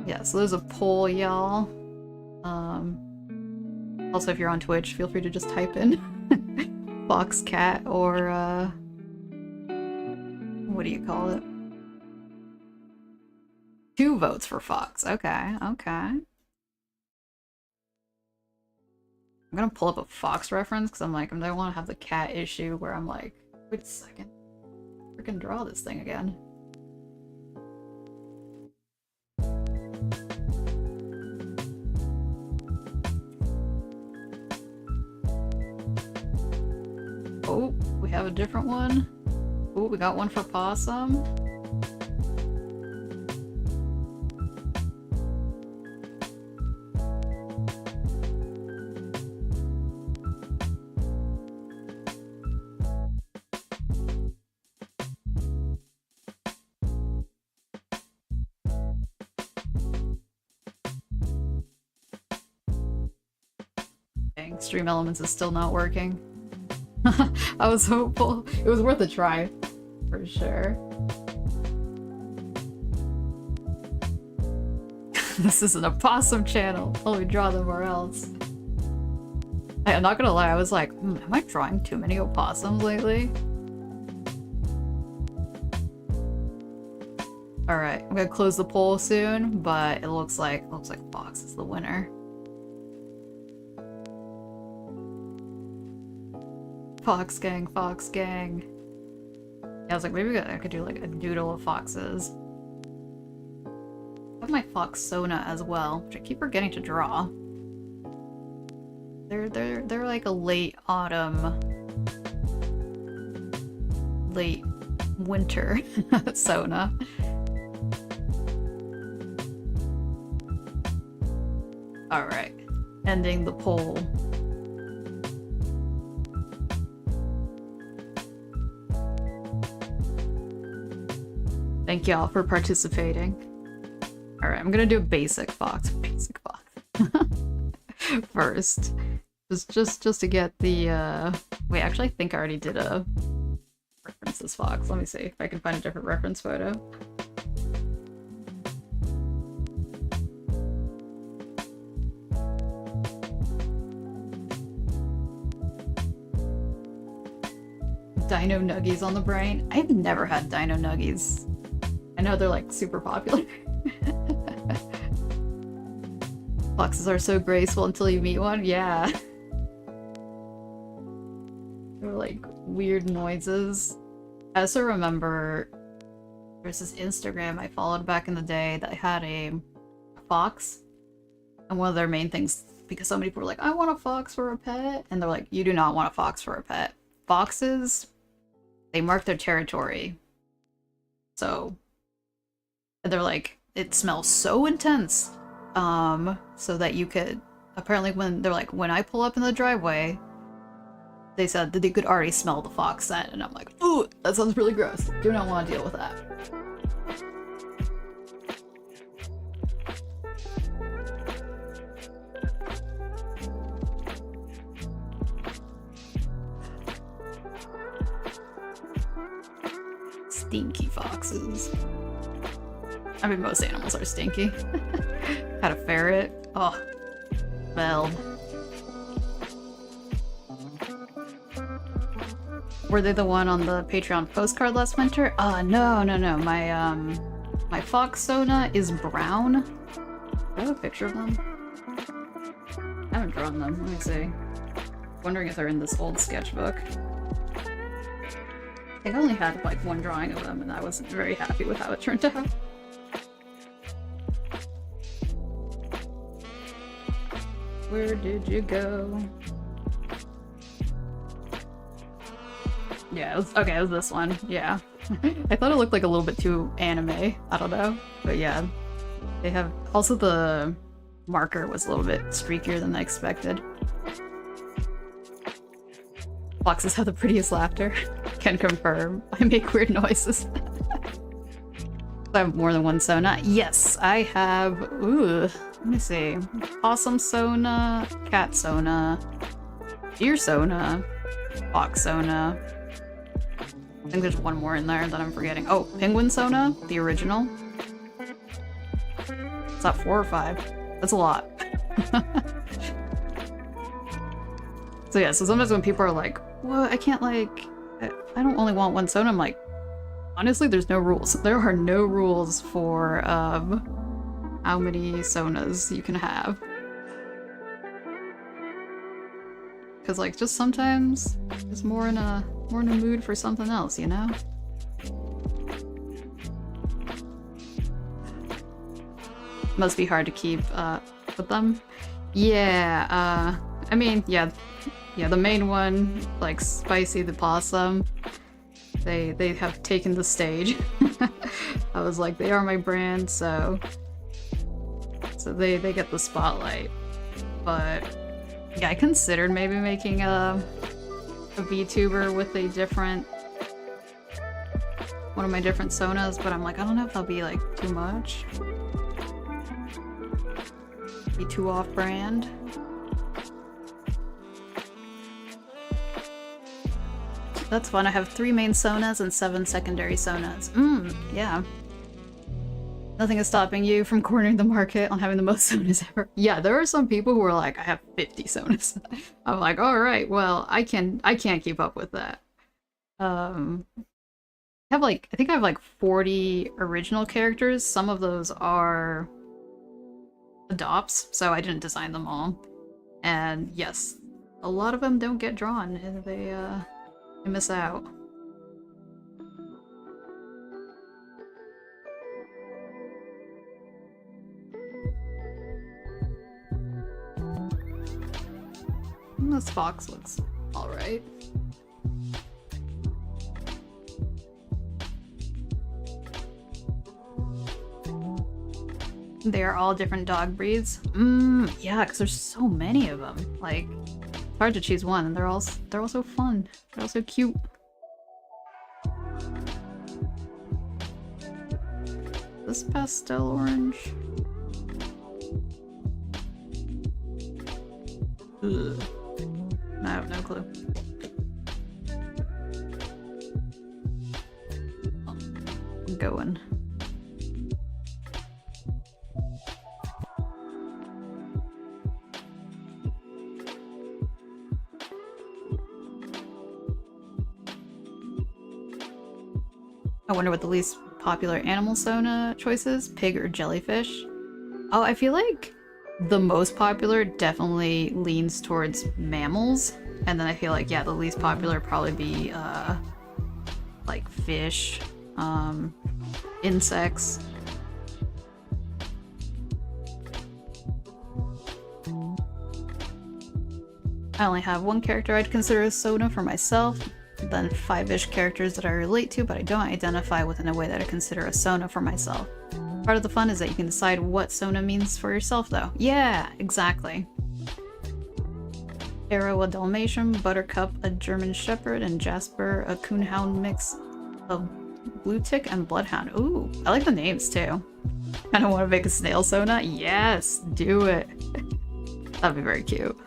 Yeah, so there's a poll, y'all. Also, if you're on Twitch, feel free to just type in fox, cat, or what do you call it? 2 votes for fox. Okay. I'm gonna pull up a fox reference because I'm like, I don't want to have the cat issue where I'm like, wait a second. Freaking draw this thing again. we have a different one. Ooh, we got one for possum. Dang, Stream Elements is still not working. I was hopeful. It was worth a try, for sure. This isn't a possum channel. Let me draw them or else. Hey, I'm not gonna lie, I was like, am I drawing too many opossums lately? Alright, I'm gonna close the poll soon, but it looks like Fox is the winner. Fox gang, Fox gang. Yeah, I was like, maybe I could do like a doodle of foxes. I have my fox Sona as well, which I keep forgetting to draw. They're like a late autumn, late winter Sona. Alright, ending the poll. Thank y'all for participating. Alright, I'm gonna do a basic fox. Basic fox. First. Just to get the, Wait, actually I think I already did a references fox. Let me see if I can find a different reference photo. Dino Nuggies on the brain. I've never had Dino Nuggies. I know they're like super popular. Foxes are so graceful until you meet one. Yeah. They're like weird noises. I also remember there's this Instagram I followed back in the day that had a fox. And one of their main things, because so many people were like, I want a fox for a pet. And they're like, you do not want a fox for a pet. Foxes, they mark their territory. So, they're like, it smells so intense. So that you could, apparently when, they're like, when I pull up in the driveway, they said that they could already smell the fox scent. And I'm like, ooh, that sounds really gross. Do not want to deal with that. Stinky foxes. I mean, most animals are stinky. Had a ferret. Oh, well. Were they the one on the Patreon postcard last winter? No. My fox Sona is brown. Do I have a picture of them? I haven't drawn them. Let me see. Wondering if they're in this old sketchbook. I think I only had like one drawing of them and I wasn't very happy with how it turned out. Where did you go? Yeah, it was this one. Yeah. I thought it looked like a little bit too anime. I don't know. But yeah. They have... Also the marker was a little bit streakier than I expected. Foxes have the prettiest laughter. Can confirm. I make weird noises. I have more than one Sona. Yes, I have... Ooh, let me see. Possum Sona, cat Sona, deer Sona, fox Sona. I think there's one more in there that I'm forgetting. Oh, penguin Sona, the original. Is that 4 or 5? That's a lot. So yeah, so sometimes when people are like, well, I can't like... I don't only want one Sona, I'm like, honestly, there's no rules. There are no rules for how many Sonas you can have. Cause like just sometimes it's more in a mood for something else, you know? Must be hard to keep with them. Yeah, I mean, yeah, Yeah, the main one, like Spycy the possum, they have taken the stage. I was like, they are my brand, so they get the spotlight. But yeah, I considered maybe making a VTuber with a different one of my different sonas, but I'm like, I don't know if that'll be like too much. Be too off-brand. That's fun. I have 3 main sonas and 7 secondary sonas. Yeah. Nothing is stopping you from cornering the market on having the most sonas ever. Yeah, there are some people who are like, I have 50 sonas. I'm like, alright, well, I can't keep up with that. I think I have like 40 original characters. Some of those are adopts, so I didn't design them all. And yes, a lot of them don't get drawn, and they miss out. This fox looks alright. They are all different dog breeds. Yeah, because there's so many of them. Like, it's hard to choose one, and they're all so fun. They're all so cute. This pastel orange. Ugh. I have no clue. I'm going. I wonder what the least popular animal sona choice is. Pig or jellyfish? Oh, I feel like the most popular definitely leans towards mammals. And then I feel like, yeah, the least popular would probably be, like fish, insects. I only have 1 character I'd consider a sona for myself, then 5-ish characters that I relate to, but I don't identify with in a way that I consider a sona for myself. Part of the fun is that you can decide what sona means for yourself, though. Yeah, exactly. Arrow, a Dalmatian, Buttercup, a German Shepherd, and Jasper, a Coonhound mix of Blue Tick and Bloodhound. Ooh, I like the names, too. I don't want to make a snail sona? Yes, do it. That'd be very cute.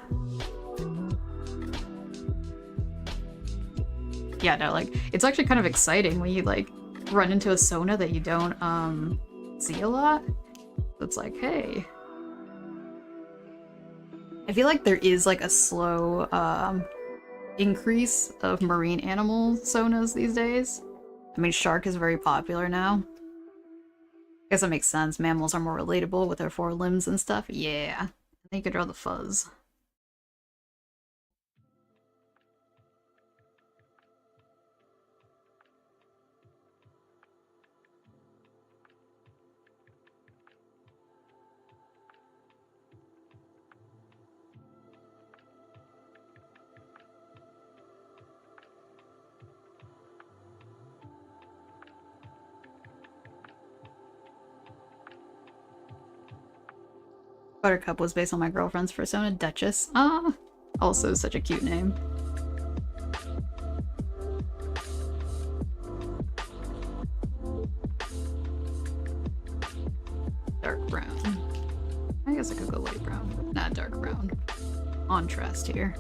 Yeah, no, like, it's actually kind of exciting when you, like, run into a sona that you don't, see a lot. It's like, hey. I feel like there is, like, a slow, increase of marine animal sonas these days. I mean, shark is very popular now. I guess that makes sense. Mammals are more relatable with their 4 limbs and stuff. Yeah. And then you could draw the fuzz. Buttercup was based on my girlfriend's persona, Duchess. Ah, also such a cute name. Dark brown. I guess I could go light brown. Not dark brown. Contrast here.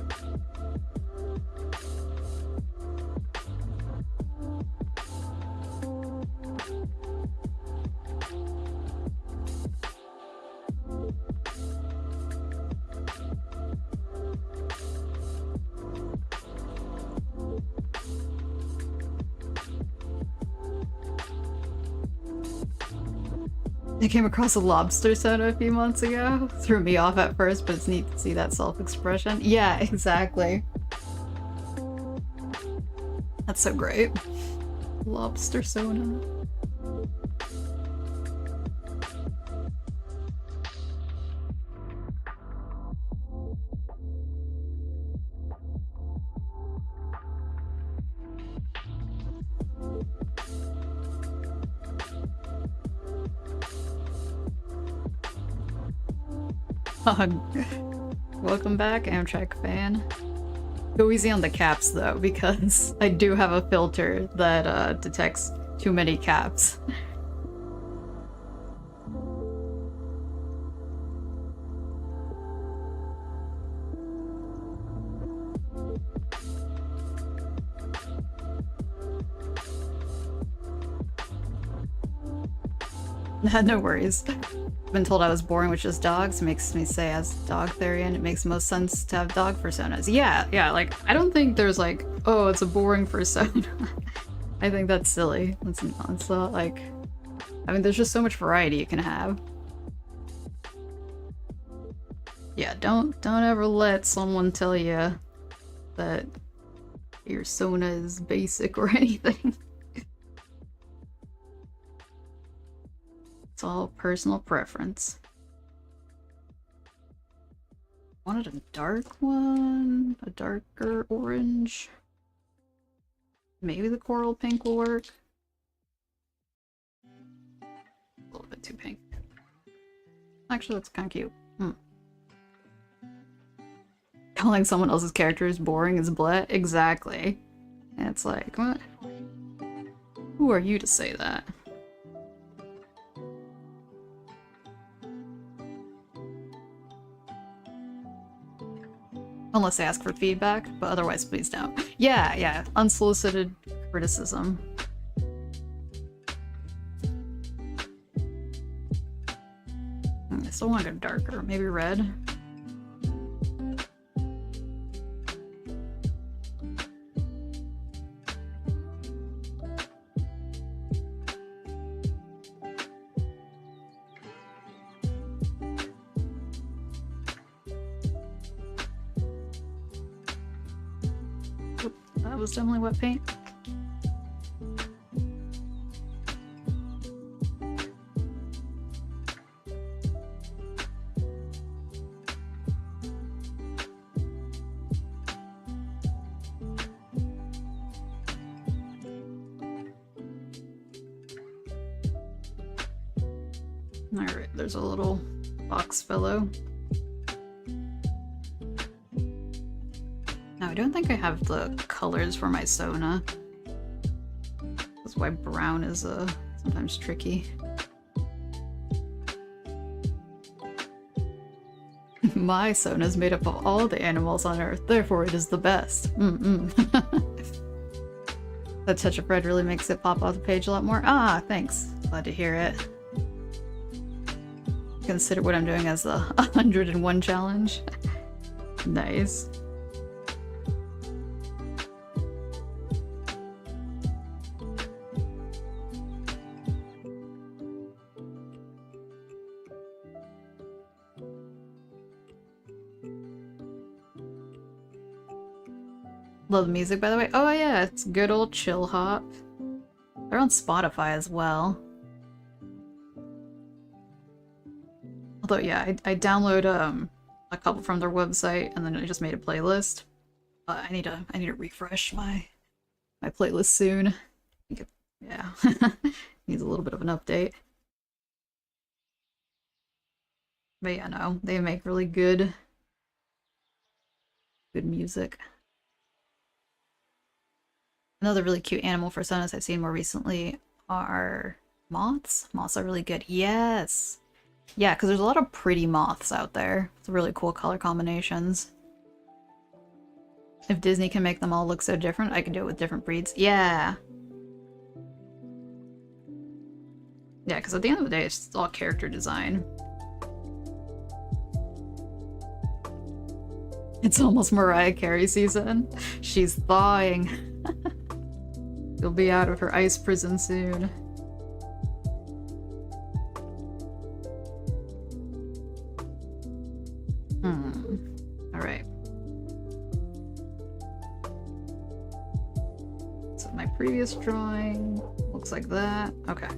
I came across a lobster soda a few months ago. Threw me off at first, but it's neat to see that self-expression. Yeah, exactly. That's so great. Lobster soda. Welcome back, Amtrak fan. Go easy on the caps though, because I do have a filter that detects too many caps. No worries. I've been told I was boring with just dogs. Makes me say as dog Therian, it makes most sense to have dog personas. Yeah, like, I don't think there's like, oh, it's a boring persona. I think that's silly. It's not like, I mean, there's just so much variety you can have. Yeah, don't ever let someone tell you that your persona is basic or anything. It's all personal preference. Wanted a dark one, a darker orange. Maybe the coral pink will work. A little bit too pink. Actually, that's kind of cute. Calling someone else's character is boring is bleh. Exactly. And it's like, what? Who are you to say that? Unless they ask for feedback, but otherwise please don't. Yeah, unsolicited criticism. I still want to go darker, maybe red. That was definitely wet paint. Alright, there's a little box fellow. Now, I don't think I have the colors for my Sona. That's why brown is sometimes tricky. My Sona is made up of all the animals on Earth, therefore it is the best. That touch of red really makes it pop off the page a lot more. Ah, thanks. Glad to hear it. Consider what I'm doing as the 101 challenge. Nice. Love the music, by the way. Oh yeah, it's good old chill hop. They're on Spotify as well. Although yeah, I download a couple from their website and then I just made a playlist. I need to refresh my playlist soon. Yeah, needs a little bit of an update. But yeah, no, they make really good music. Another really cute animal for personas I've seen more recently are moths. Moths are really good. Yes! Yeah, because there's a lot of pretty moths out there. It's really cool color combinations. If Disney can make them all look so different, I can do it with different breeds. Yeah! Yeah, because at the end of the day, it's all character design. It's almost Mariah Carey season. She's thawing. She'll be out of her ice prison soon. Alright. So my previous drawing looks like that. Okay.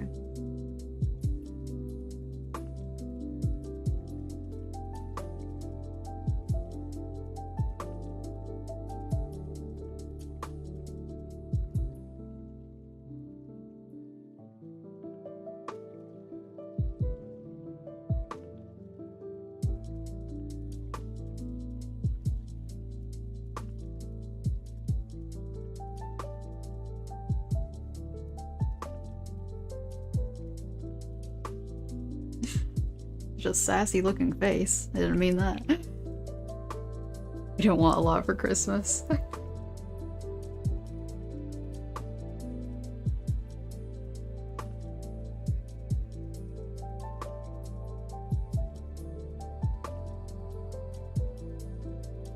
such a sassy looking face. I didn't mean that. You don't want a lot for Christmas.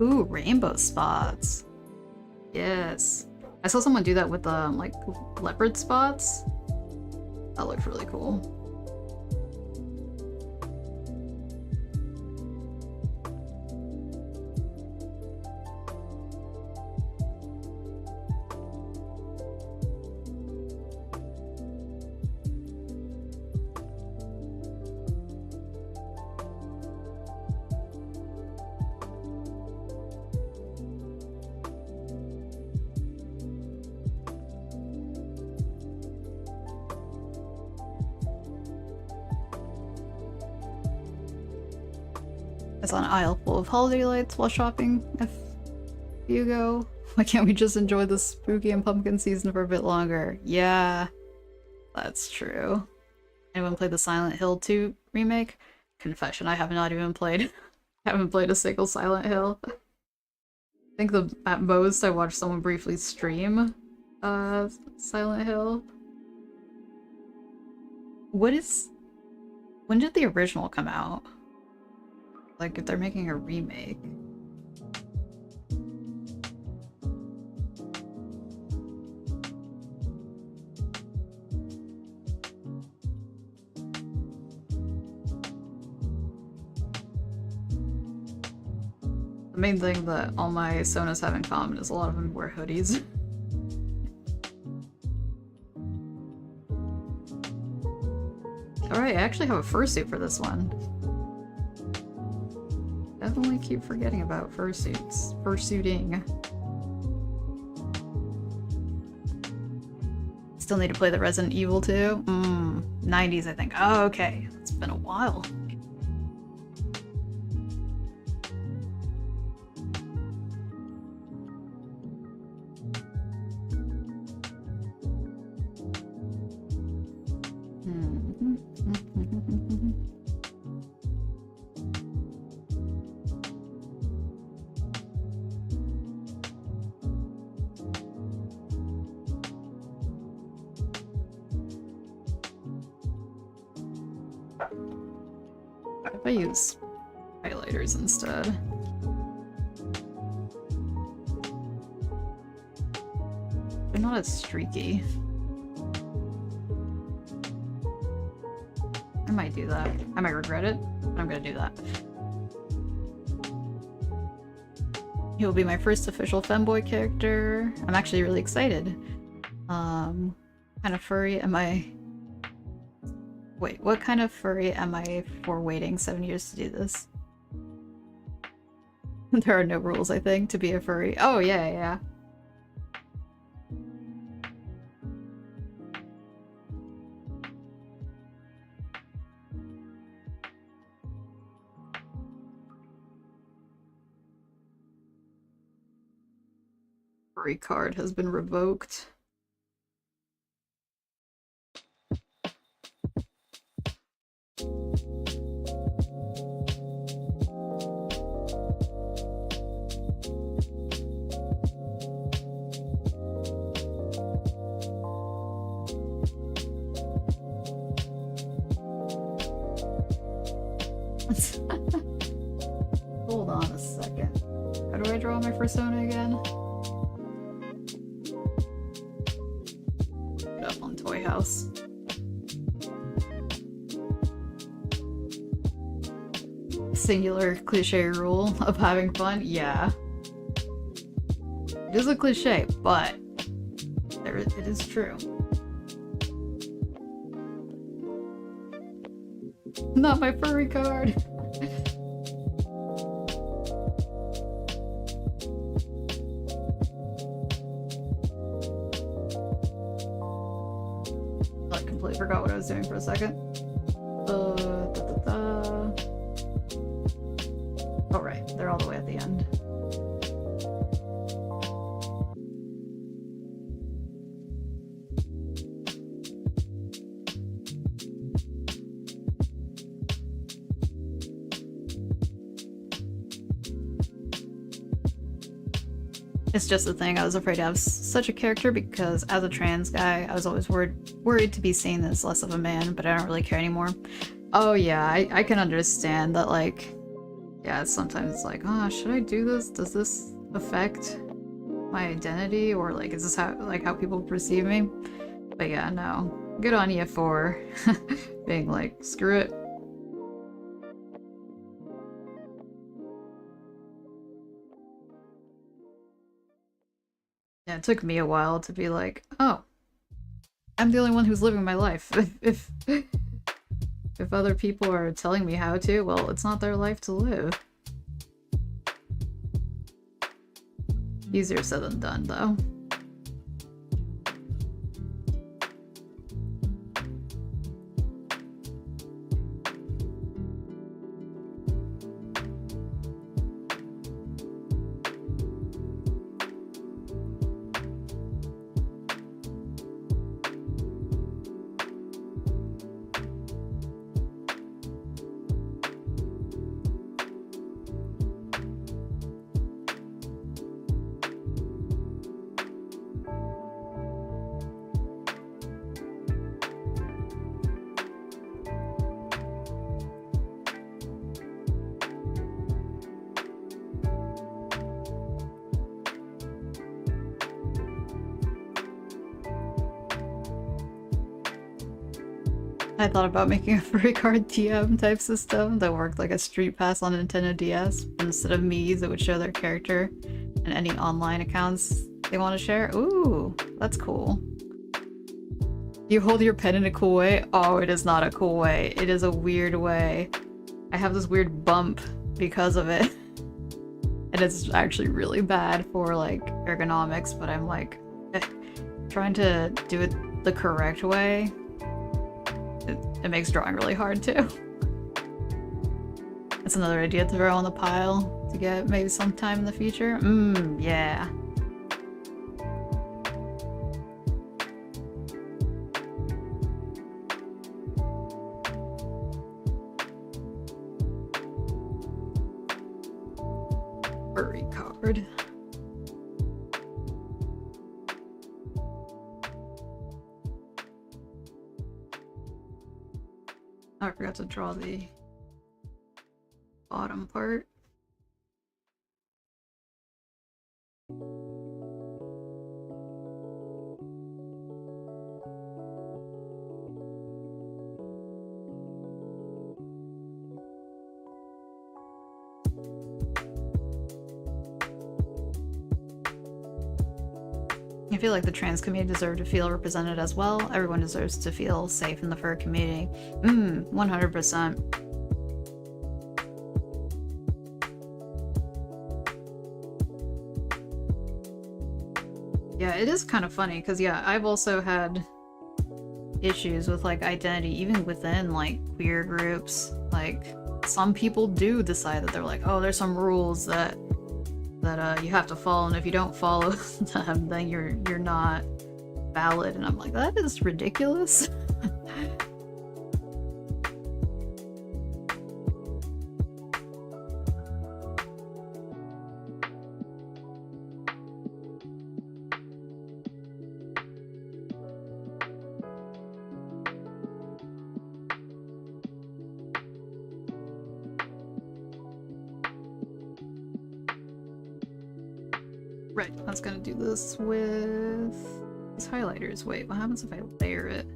Ooh, rainbow spots. Yes. I saw someone do that with like leopard spots. That looked really cool. I saw an aisle full of holiday lights while shopping. If you go, why can't we just enjoy the spooky and pumpkin season for a bit longer? Yeah, that's true. Anyone play the Silent Hill 2 remake? Confession, I have not even played. Haven't played a single Silent Hill. I think at most I watched someone briefly stream Silent Hill. When did the original come out? Like, if they're making a remake. The main thing that all my Sonas have in common is a lot of them wear hoodies. Alright, I actually have a fursuit for this one. Definitely keep forgetting about fursuits. Fursuiting. Still need to play the Resident Evil 2? 90s, I think. Oh, okay. It's been a while. If I use highlighters instead. They're not as streaky. I might do that. I might regret it, but I'm gonna do that. He will be my first official femboy character. I'm actually really excited. Kind of furry am I? Wait, what kind of furry am I for waiting 7 years to do this? There are no rules, I think, to be a furry. Oh, yeah. Furry card has been revoked. Hold on a second. How do I draw my persona again? Get up on Toy House. Singular cliche rule of having fun? Yeah. It is a cliche, but it is true. Not my furry card! I completely forgot what I was doing for a second. Oh right, they're all the way at the end. It's just the thing, I was afraid to have such a character because as a trans guy, I was always worried to be seen as less of a man, but I don't really care anymore. Oh yeah, I can understand that, like, yeah, sometimes it's like, oh, should I do this? Does this affect my identity? Or like, is this how people perceive me? But yeah, no. Good on you for being like, screw it. Yeah, it took me a while to be like, oh, I'm the only one who's living my life. If other people are telling me how to, well, it's not their life to live. Easier said than done, though. I thought about making a furry card TM type system that worked like a street pass on Nintendo DS. Instead of Mii's, it would show their character and any online accounts they want to share. Ooh, that's cool. You hold your pen in a cool way? Oh, it is not a cool way. It is a weird way. I have this weird bump because of it. And it's actually really bad for like ergonomics, but I'm like trying to do it the correct way. It makes drawing really hard too. That's another idea to throw on the pile to get maybe sometime in the future. Yeah. Furry card. Oh, I forgot to draw the bottom part. I feel like the trans community deserves to feel represented as well. Everyone deserves to feel safe in the fur community. 100%. Yeah, it is kind of funny, because yeah, I've also had issues with like identity, even within like queer groups. Like, some people do decide that they're like, oh, there's some rules that you have to follow, and if you don't follow them, then you're not valid. And I'm like, that is ridiculous. Right, I was gonna do this with these highlighters. Wait, what happens if I layer it?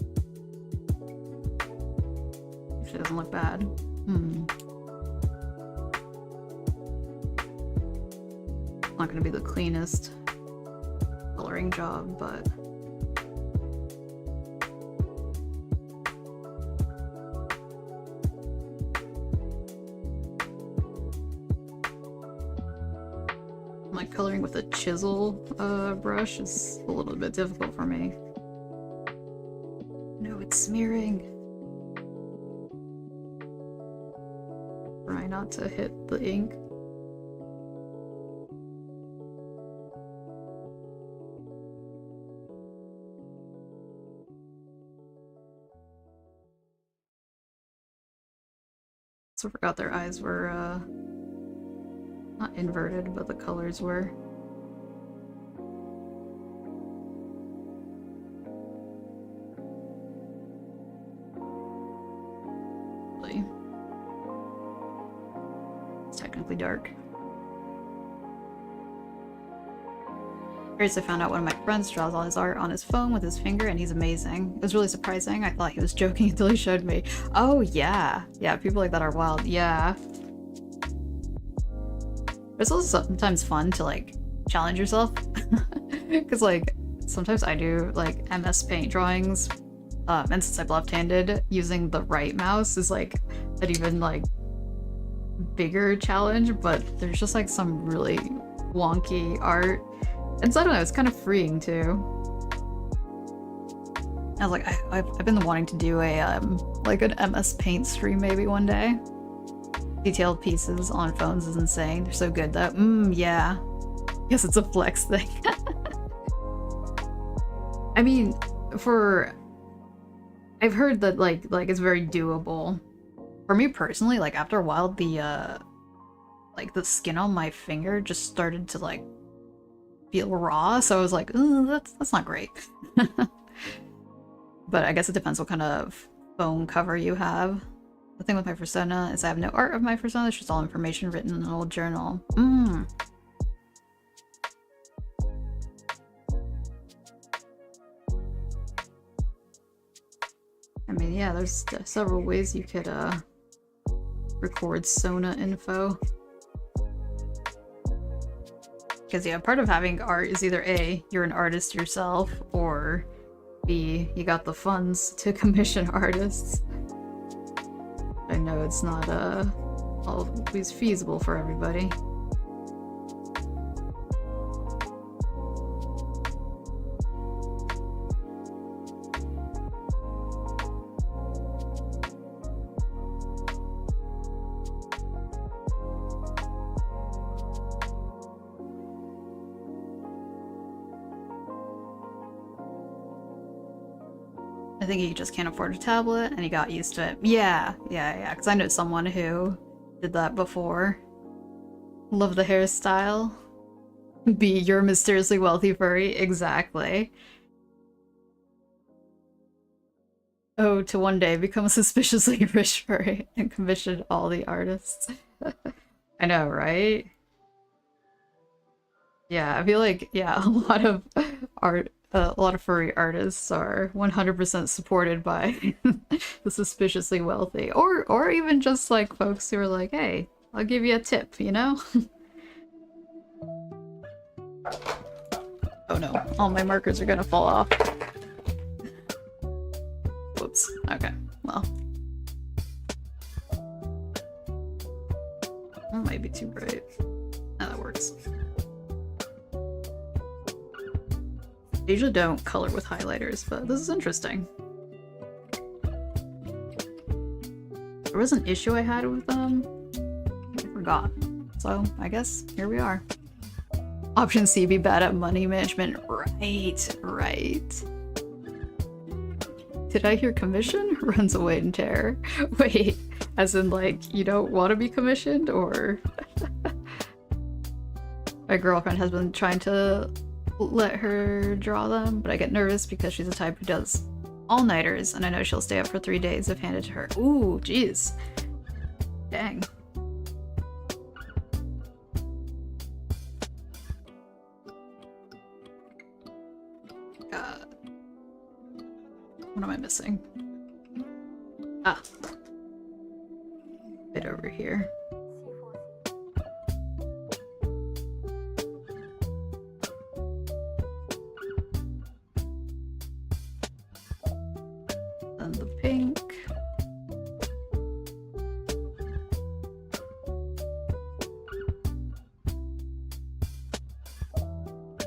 If it doesn't look bad. Not gonna be the cleanest coloring job, but like coloring with a chisel brush is a little bit difficult for me. No, it's smearing. Try not to hit the ink. Also forgot their eyes were not inverted, but the colors were. see. It's technically dark. First, I found out one of my friends draws all his art on his phone with his finger, and he's amazing. It was really surprising. I thought he was joking until he showed me. Oh, yeah. Yeah, people like that are wild. Yeah. It's also sometimes fun to, like, challenge yourself. Because, like, sometimes I do, like, MS Paint drawings, and since I'm left-handed, using the right mouse is, like, an even, like, bigger challenge, but there's just, like, some really wonky art. And so I don't know, it's kind of freeing too. I was like, I've been wanting to do a like an MS Paint stream maybe one day. Detailed pieces on phones is insane. They're so good though. Yeah. Guess it's a flex thing. I mean, I've heard that like it's very doable. For me personally, like after a while, the skin on my finger just started to like feel raw, so I was like, that's not great. But I guess it depends what kind of phone cover you have. The thing with my persona is I have no art of my persona, it's just all information written in an old journal. I mean, yeah, there's several ways you could record Sona info. Because yeah, part of having art is either A, you're an artist yourself, or B, you got the funds to commission artists. I know it's not always feasible for everybody. I think he just can't afford a tablet and he got used to it. Yeah, because I know someone who did that before. Love the hairstyle. B, you're a mysteriously wealthy furry. Exactly. Oh, to one day become a suspiciously rich furry and commission all the artists. I know, right? Yeah, I feel like, yeah, a lot of furry artists are 100% supported by the suspiciously wealthy, or even just like folks who are like, hey, I'll give you a tip, you know? Oh no, all my markers are gonna fall off. Whoops, okay, well. That might be too bright. No, that works. I usually don't color with highlighters, but this is interesting. There was an issue I had with them. I forgot. So, I guess here we are. Option C, be bad at money management. Right. Did I hear commission? Runs away in terror. Wait, as in like, you don't want to be commissioned, or? My girlfriend has been trying to let her draw them, but I get nervous because she's the type who does all-nighters, and I know she'll stay up for 3 days if handed to her. Ooh, jeez. Dang. What am I missing? Ah. Bit over here. And the pink.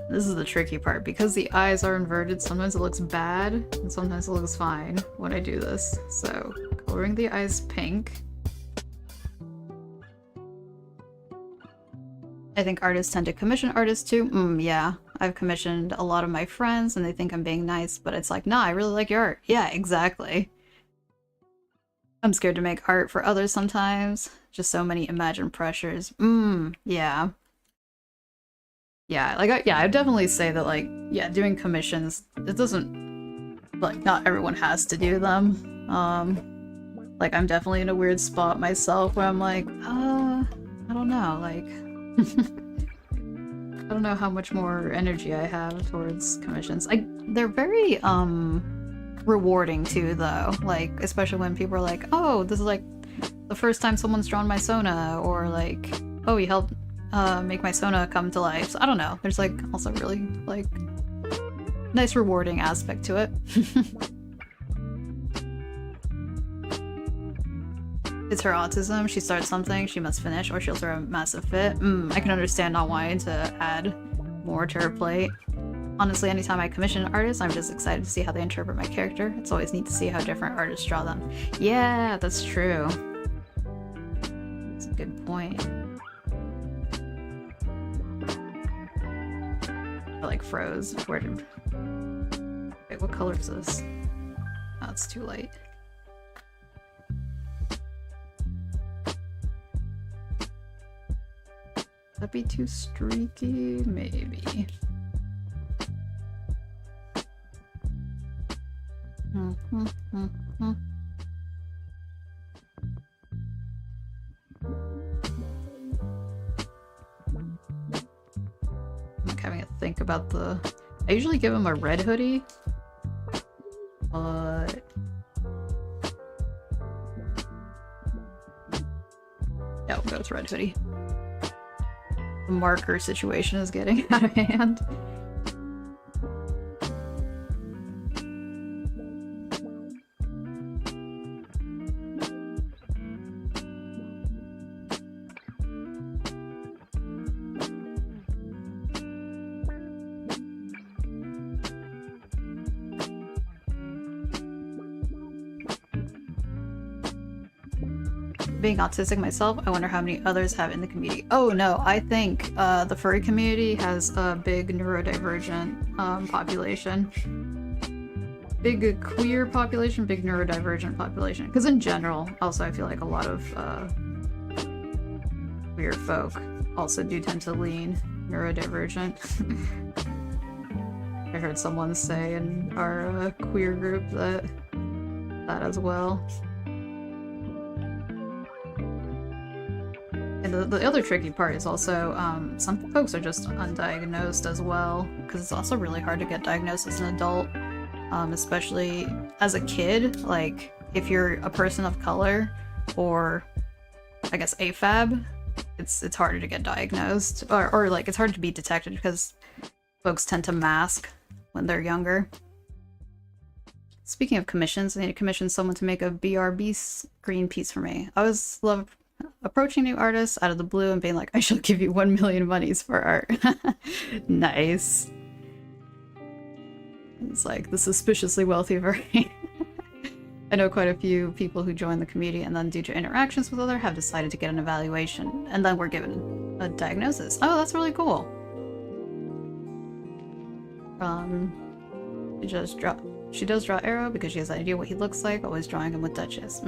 This is the tricky part, because the eyes are inverted, sometimes it looks bad, and sometimes it looks fine when I do this. So, coloring the eyes pink. I think artists tend to commission artists too. Yeah. I've commissioned a lot of my friends and they think I'm being nice, but it's like, nah, I really like your art. Yeah, exactly. I'm scared to make art for others sometimes. Just so many imagined pressures. Yeah. Yeah, like, I'd definitely say that, like, yeah, doing commissions, it doesn't, like, not everyone has to do them. Like, I'm definitely in a weird spot myself where I'm like, I don't know, like... I don't know how much more energy I have towards commissions. They're very, rewarding too, though. Like, especially when people are like, oh, this is like the first time someone's drawn my Sona, or like, oh, you helped make my Sona come to life. So I don't know. There's like also really like nice rewarding aspect to it. It's her autism. She starts something, she must finish, or she'll throw a massive fit. I can understand not wanting to add more to her plate. Honestly, anytime I commission an artist, I'm just excited to see how they interpret my character. It's always neat to see how different artists draw them. Yeah, that's true. That's a good point. I like froze. Where did... Wait, what color is this? Oh, it's too light. That'd be too streaky? Maybe. I'm like having to think about the... I usually give him a red hoodie, but... Yeah, we'll go with red hoodie. The marker situation is getting out of hand. Being autistic myself, I wonder how many others have in the community. Oh no, I think the furry community has a big neurodivergent population. Big queer population, big neurodivergent population. Because in general, also I feel like a lot of queer folk also do tend to lean neurodivergent. I heard someone say in our queer group that as well. And the other tricky part is also, some folks are just undiagnosed as well, because it's also really hard to get diagnosed as an adult, especially as a kid. Like, if you're a person of color, or I guess AFAB, it's harder to get diagnosed, or like it's hard to be detected because folks tend to mask when they're younger. Speaking of commissions, I need to commission someone to make a BRB screen piece for me. I always love approaching new artists out of the blue and being like, I shall give you 1 million monies for art. Nice. It's like the suspiciously wealthy variety. I know quite a few people who join the community and then due to interactions with others have decided to get an evaluation, and then we're given a diagnosis. Oh, that's really cool. She does draw Arrow because she has an idea what he looks like, always drawing him with Duchess.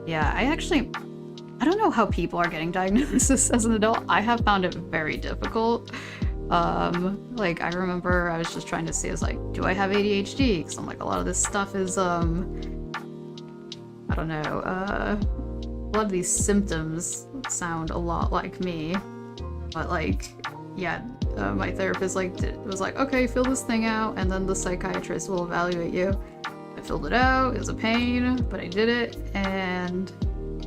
Yeah, I don't know how people are getting diagnosis as an adult. I have found it very difficult. Like, I remember I was just trying to see, I was like, do I have ADHD? Because I'm like, a lot of this stuff is, I don't know, a lot of these symptoms sound a lot like me. But, like, yeah, my therapist, like, was like, okay, fill this thing out, and then the psychiatrist will evaluate you. I filled it out, it was a pain, but I did it, and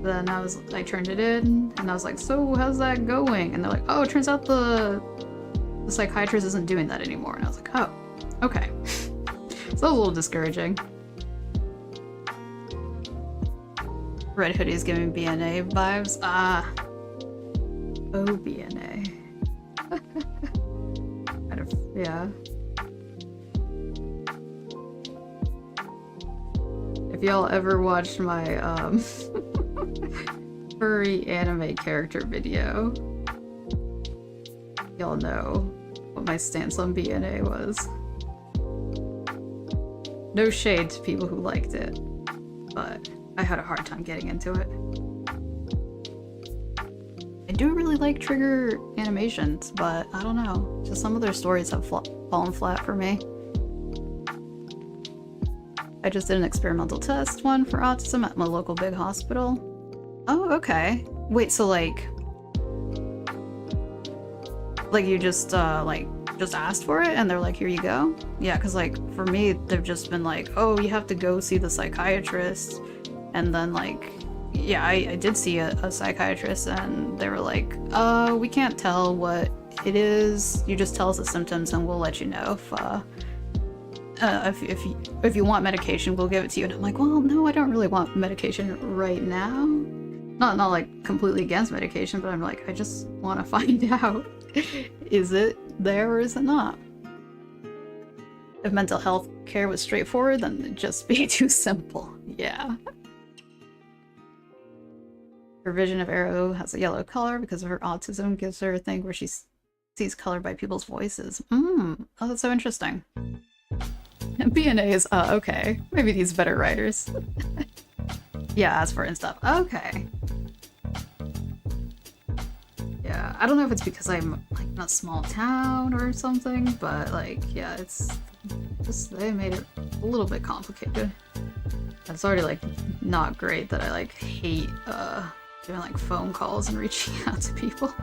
then I turned it in, and I was like, so how's that going? And they're like, oh, it turns out the psychiatrist isn't doing that anymore. And I was like, oh, okay. So that was a little discouraging. Red hoodie is giving BNA vibes. Ah. Oh, BNA. Kind of, yeah. If y'all ever watched my furry anime character video, y'all know what my stance on BNA was. No shade to people who liked it, but I had a hard time getting into it. I do really like Trigger animations, but I don't know. Just some of their stories have fallen flat for me. I just did an experimental test one for autism at my local big hospital. Oh, okay. Wait, so like you just just asked for it and they're like, here you go? Yeah, because like for me, they've just been like, oh, you have to go see the psychiatrist. And then like, yeah, I did see a psychiatrist and they were like, we can't tell what it is. You just tell us the symptoms and we'll let you know if you want medication, we'll give it to you. And I'm like, well, no, I don't really want medication right now. Not like completely against medication, but I'm like, I just want to find out, is it there or is it not? If mental health care was straightforward, then it'd just be too simple. Yeah. Her vision of Arrow has a yellow color because of her autism, gives her a thing where she sees color by people's voices. Oh, that's so interesting. B&A is, okay. Maybe these better writers. Yeah, as for and stuff. Okay. Yeah, I don't know if it's because I'm like in a small town or something, but like, yeah, it's just, they made it a little bit complicated. It's already like not great that I like hate doing like phone calls and reaching out to people.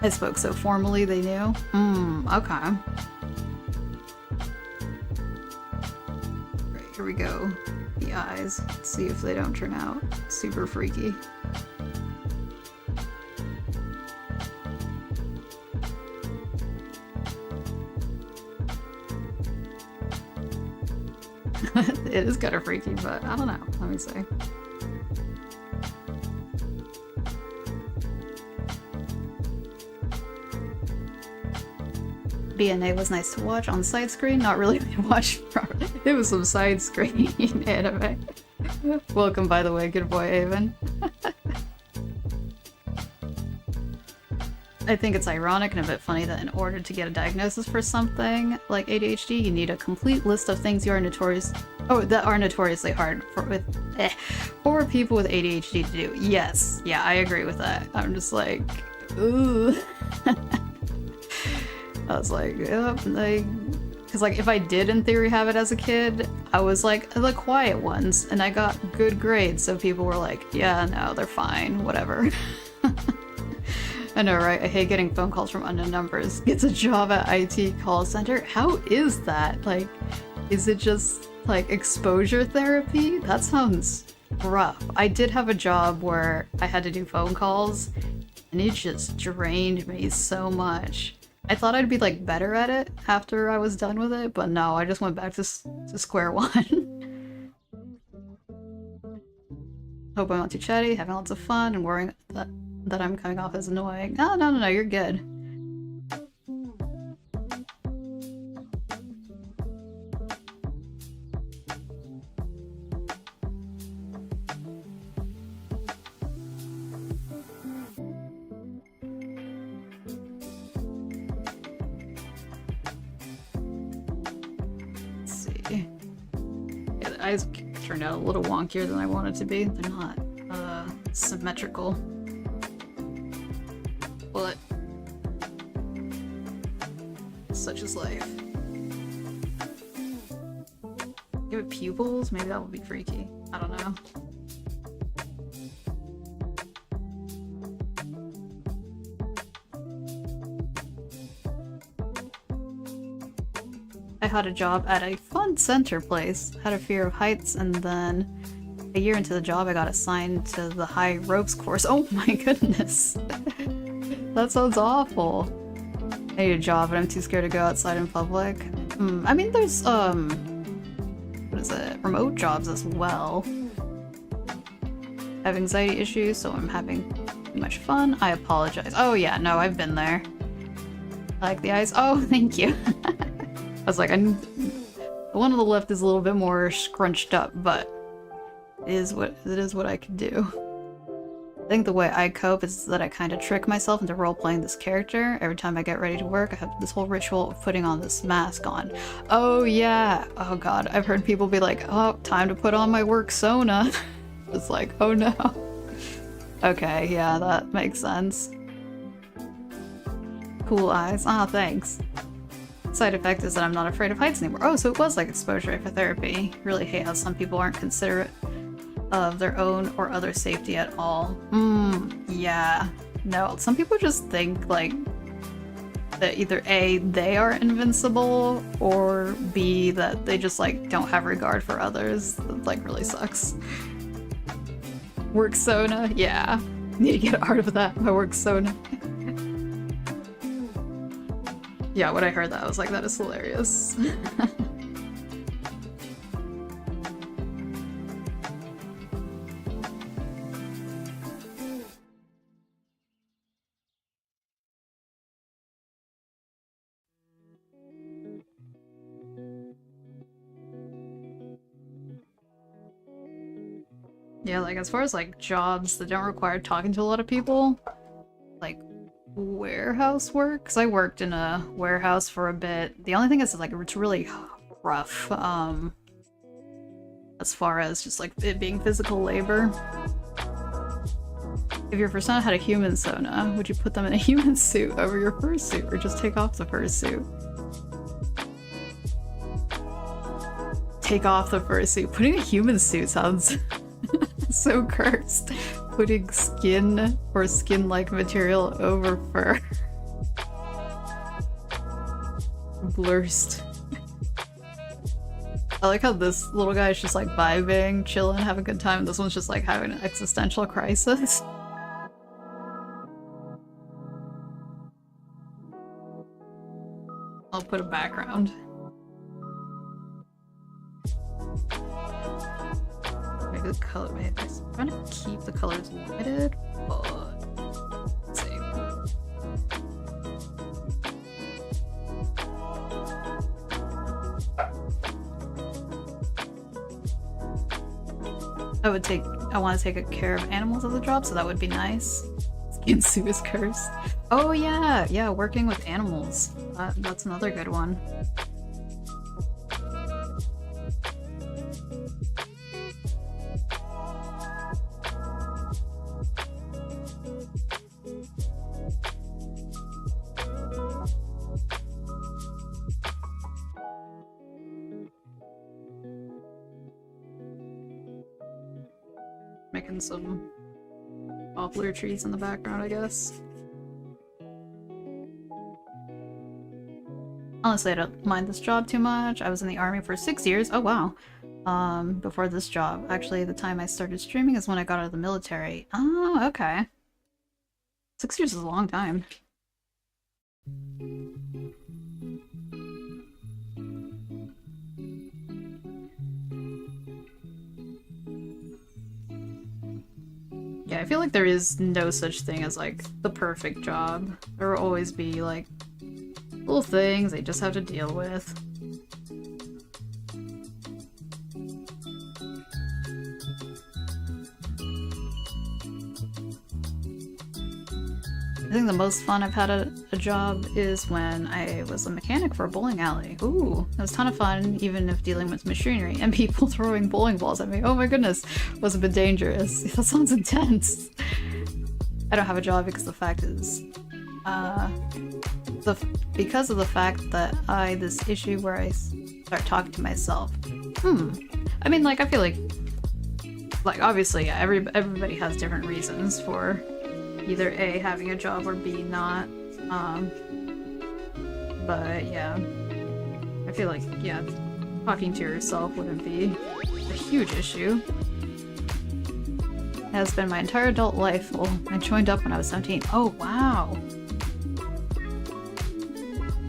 I spoke so formally they knew. Okay. Right, here we go. The eyes. Let's see if they don't turn out super freaky. It is kind of freaky, but I don't know. Let me see. B&A was nice to watch on side screen, not really to watch properly. It was some side screen anime. Welcome, by the way, good boy, Avon. I think it's ironic and a bit funny that in order to get a diagnosis for something like ADHD, you need a complete list of things that are notoriously hard for people with ADHD to do. Yes, yeah, I agree with that. I'm just like, ooh. I was like, yep, because like if I did in theory have it as a kid, I was like the quiet ones and I got good grades, so people were like, yeah, no, they're fine, whatever. I know, right? I hate getting phone calls from unknown numbers. Gets a job at IT call center. How is that? Like, is it just like exposure therapy? That sounds rough. I did have a job where I had to do phone calls and it just drained me so much. I thought I'd be like better at it after I was done with it, but no, I just went back to square one. Hope I'm not too chatty, having lots of fun, and worrying that I'm coming off as annoying. Oh, no, you're good. Eyes turned out a little wonkier than I wanted to be. They're not symmetrical. But such is life. Give it pupils? Maybe that would be freaky. I don't know. I had a job at a fun center place, had a fear of heights, and then a year into the job I got assigned to the high ropes course. Oh my goodness. That sounds awful. I need a job, but I'm too scared to go outside in public. I mean, there's, what is it? Remote jobs as well. I have anxiety issues, so I'm having too much fun. I apologize. Oh yeah, no, I've been there. I like the eyes. Oh, thank you. I was like, the one on the left is a little bit more scrunched up, but it is what I can do. I think the way I cope is that I kind of trick myself into role-playing this character. Every time I get ready to work, I have this whole ritual of putting on this mask on. Oh yeah! Oh god, I've heard people be like, oh, time to put on my work sona. It's like, oh no. Okay, yeah, that makes sense. Cool eyes. Ah, thanks. Side effect is that I'm not afraid of heights anymore. Oh, so it was like exposure for therapy. Really hate how some people aren't considerate of their own or other safety at all. Yeah. No, some people just think like that either A, they are invincible, or B, that they just like don't have regard for others. That like really sucks. Work Sona? Yeah. Need to get out of that. My work Sona. Yeah, when I heard that, I was like, that is hilarious. Yeah, like as far as like jobs that don't require talking to a lot of people, like warehouse work, because I worked in a warehouse for a bit. The only thing is like it's really rough, as far as just like it being physical labor. If your persona had a human sona, would you put them in a human suit over your fursuit, or just take off the fursuit? Take off the fursuit. Putting a human suit sounds so cursed. Putting skin or skin-like material over fur. Blurst. I like how this little guy is just like vibing, chilling, having a good time. This one's just like having an existential crisis. I'll put a background. Maybe the color. Maybe I'm trying to keep the colors limited, but let's see. I want to take care of animals as a job, so that would be nice. Skin suit is cursed. Oh yeah, yeah, working with animals. That's another good one. Making some poplar trees in the background, I guess. Honestly, I don't mind this job too much. I was in the army for 6 years. Oh wow. Before this job. Actually, the time I started streaming is when I got out of the military. Oh, okay. 6 years is a long time. Yeah, I feel like there is no such thing as like the perfect job. There will always be like little things they just have to deal with. I think the most fun I've had at a job is when I was a mechanic for a bowling alley. Ooh, it was a ton of fun, even if dealing with machinery and people throwing bowling balls at me. Oh my goodness, was a bit dangerous. That sounds intense. I don't have a job because the fact is, because of the fact that this issue where I start talking to myself. I mean, like, I feel like obviously, yeah, everybody has different reasons for either A, having a job, or B, not. But yeah, I feel like, yeah, talking to yourself wouldn't be a huge issue. It has been my entire adult life. Well, I joined up when I was 17. Oh, wow.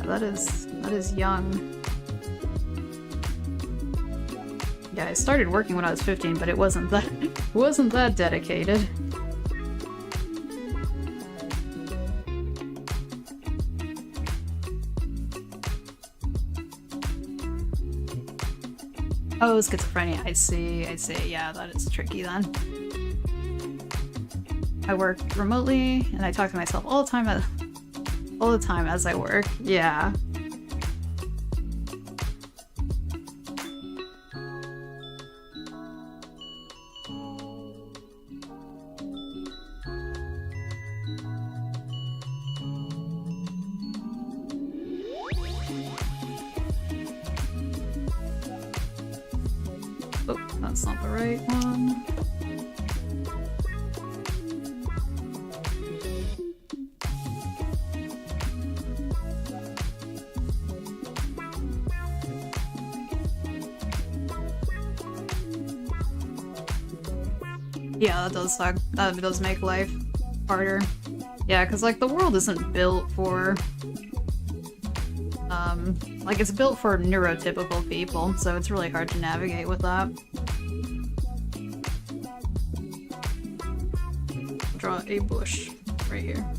That is young. Yeah, I started working when I was 15, but it wasn't that dedicated. Oh, schizophrenia. I see. Yeah, that is tricky then. I work remotely, and I talk to myself all the time as I work. Yeah. Oh, that's not the right one. Yeah, that does suck. That does make life harder. Yeah, because like the world isn't built for like it's built for neurotypical people, so it's really hard to navigate with that. Draw a bush right here.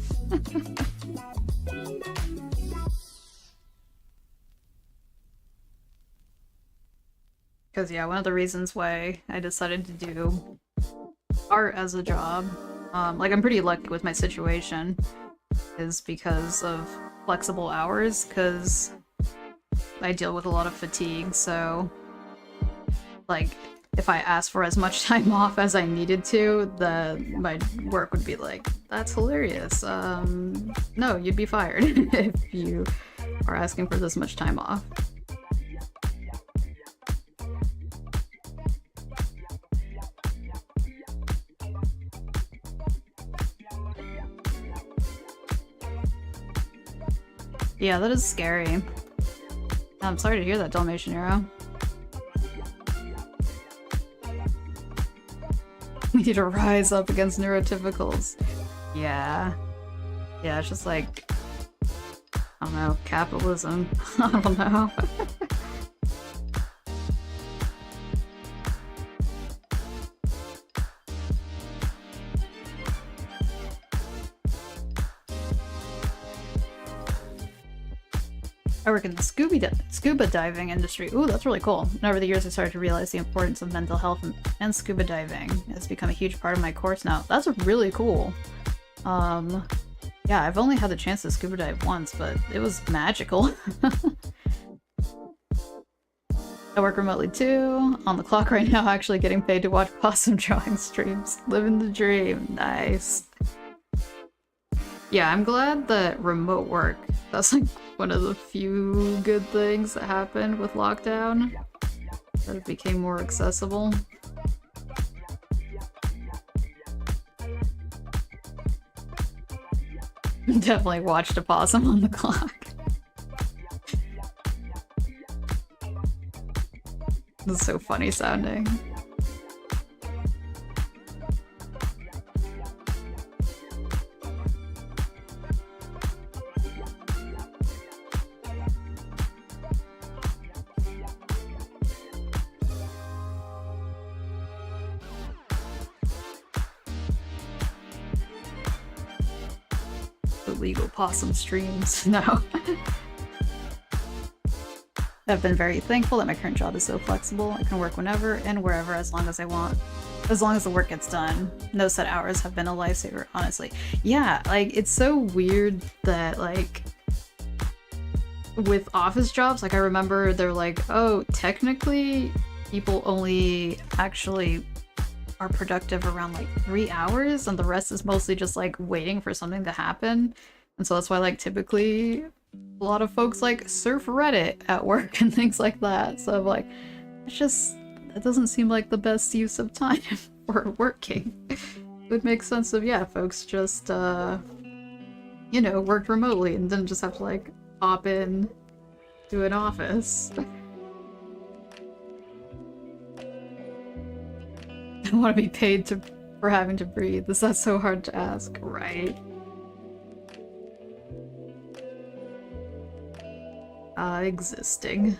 Because yeah, one of the reasons why I decided to do art as a job, like I'm pretty lucky with my situation, is because of flexible hours, because I deal with a lot of fatigue, so like if I asked for as much time off as I needed to, my work would be like, that's hilarious. No, you'd be fired if you are asking for this much time off. Yeah, that is scary. I'm sorry to hear that, Dalmatian Arrow. We need to rise up against neurotypicals. Yeah. Yeah, it's just like, I don't know, capitalism. I don't know. I work in the scuba diving industry. Ooh, that's really cool. And over the years, I started to realize the importance of mental health and scuba diving. It's become a huge part of my course now. That's really cool. Yeah, I've only had the chance to scuba dive once, but it was magical. I work remotely too. On the clock right now, actually getting paid to watch possum drawing streams. Living the dream. Nice. Yeah, I'm glad that remote work, that's like one of the few good things that happened with lockdown. That it became more accessible. Definitely watched a possum on the clock. That's so funny sounding. Illegal possum streams. No. I've been very thankful that my current job is so flexible. I can work whenever and wherever as long as I want. As long as the work gets done. No set hours have been a lifesaver, honestly. Yeah, like, it's so weird that, like, with office jobs, like, I remember they're like, oh, technically, people only actually are productive around like 3 hours and the rest is mostly just like waiting for something to happen. And so that's why like typically a lot of folks like surf Reddit at work and things like that. So I'm like, it's just, that doesn't seem like the best use of time for working. It would make sense if, yeah, folks just, you know, worked remotely and didn't just have to like hop in to an office. I want to be paid for having to breathe. Is that so hard to ask? Right. Existing.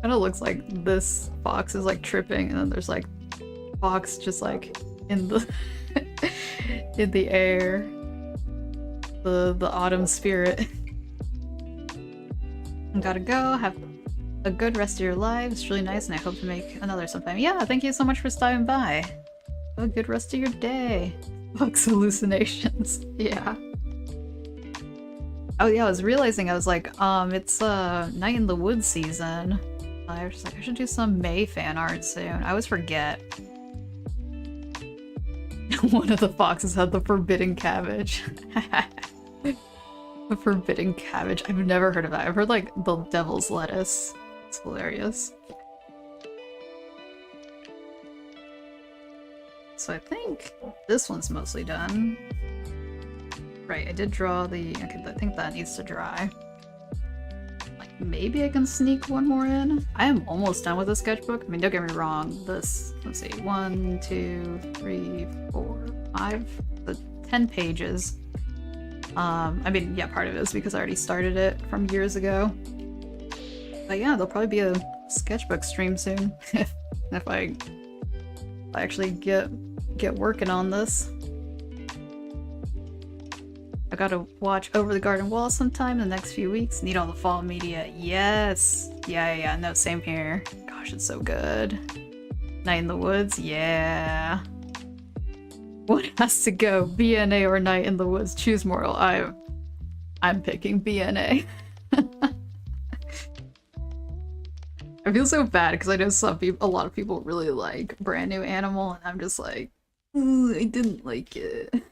Kinda looks like this fox is like tripping and then there's like fox just like in the in the air. The autumn spirit. Gotta go. Have a good rest of your lives. It's really nice and I hope to make another sometime. Yeah, thank you so much for stopping by. Have a good rest of your day. Fox hallucinations. Yeah. Oh yeah, I was realizing, I was like, it's Night in the Woods season. I was just like, I should do some May fan art soon. I always forget. One of the foxes had the forbidden cabbage. The forbidden cabbage. I've never heard of that. I've heard like the devil's lettuce. It's hilarious. So I think this one's mostly done. Right, I did draw the... Okay, I think that needs to dry. Like, maybe I can sneak one more in? I am almost done with the sketchbook. I mean, don't get me wrong. This... Let's see. 1, 2, 3, 4, 5... The 10 pages. I mean, yeah, part of it is because I already started it from years ago. But yeah, there'll probably be a sketchbook stream soon. if I actually get working on this. I gotta watch Over the Garden Wall sometime in the next few weeks. Need all the fall media. Yes! Yeah, no, same here. Gosh, it's so good. Night in the Woods? Yeah. What has to go? BNA or Night in the Woods? Choose moral. I'm picking BNA. I feel so bad because I know a lot of people really like Brand New Animal, and I'm just like, ooh, I didn't like it.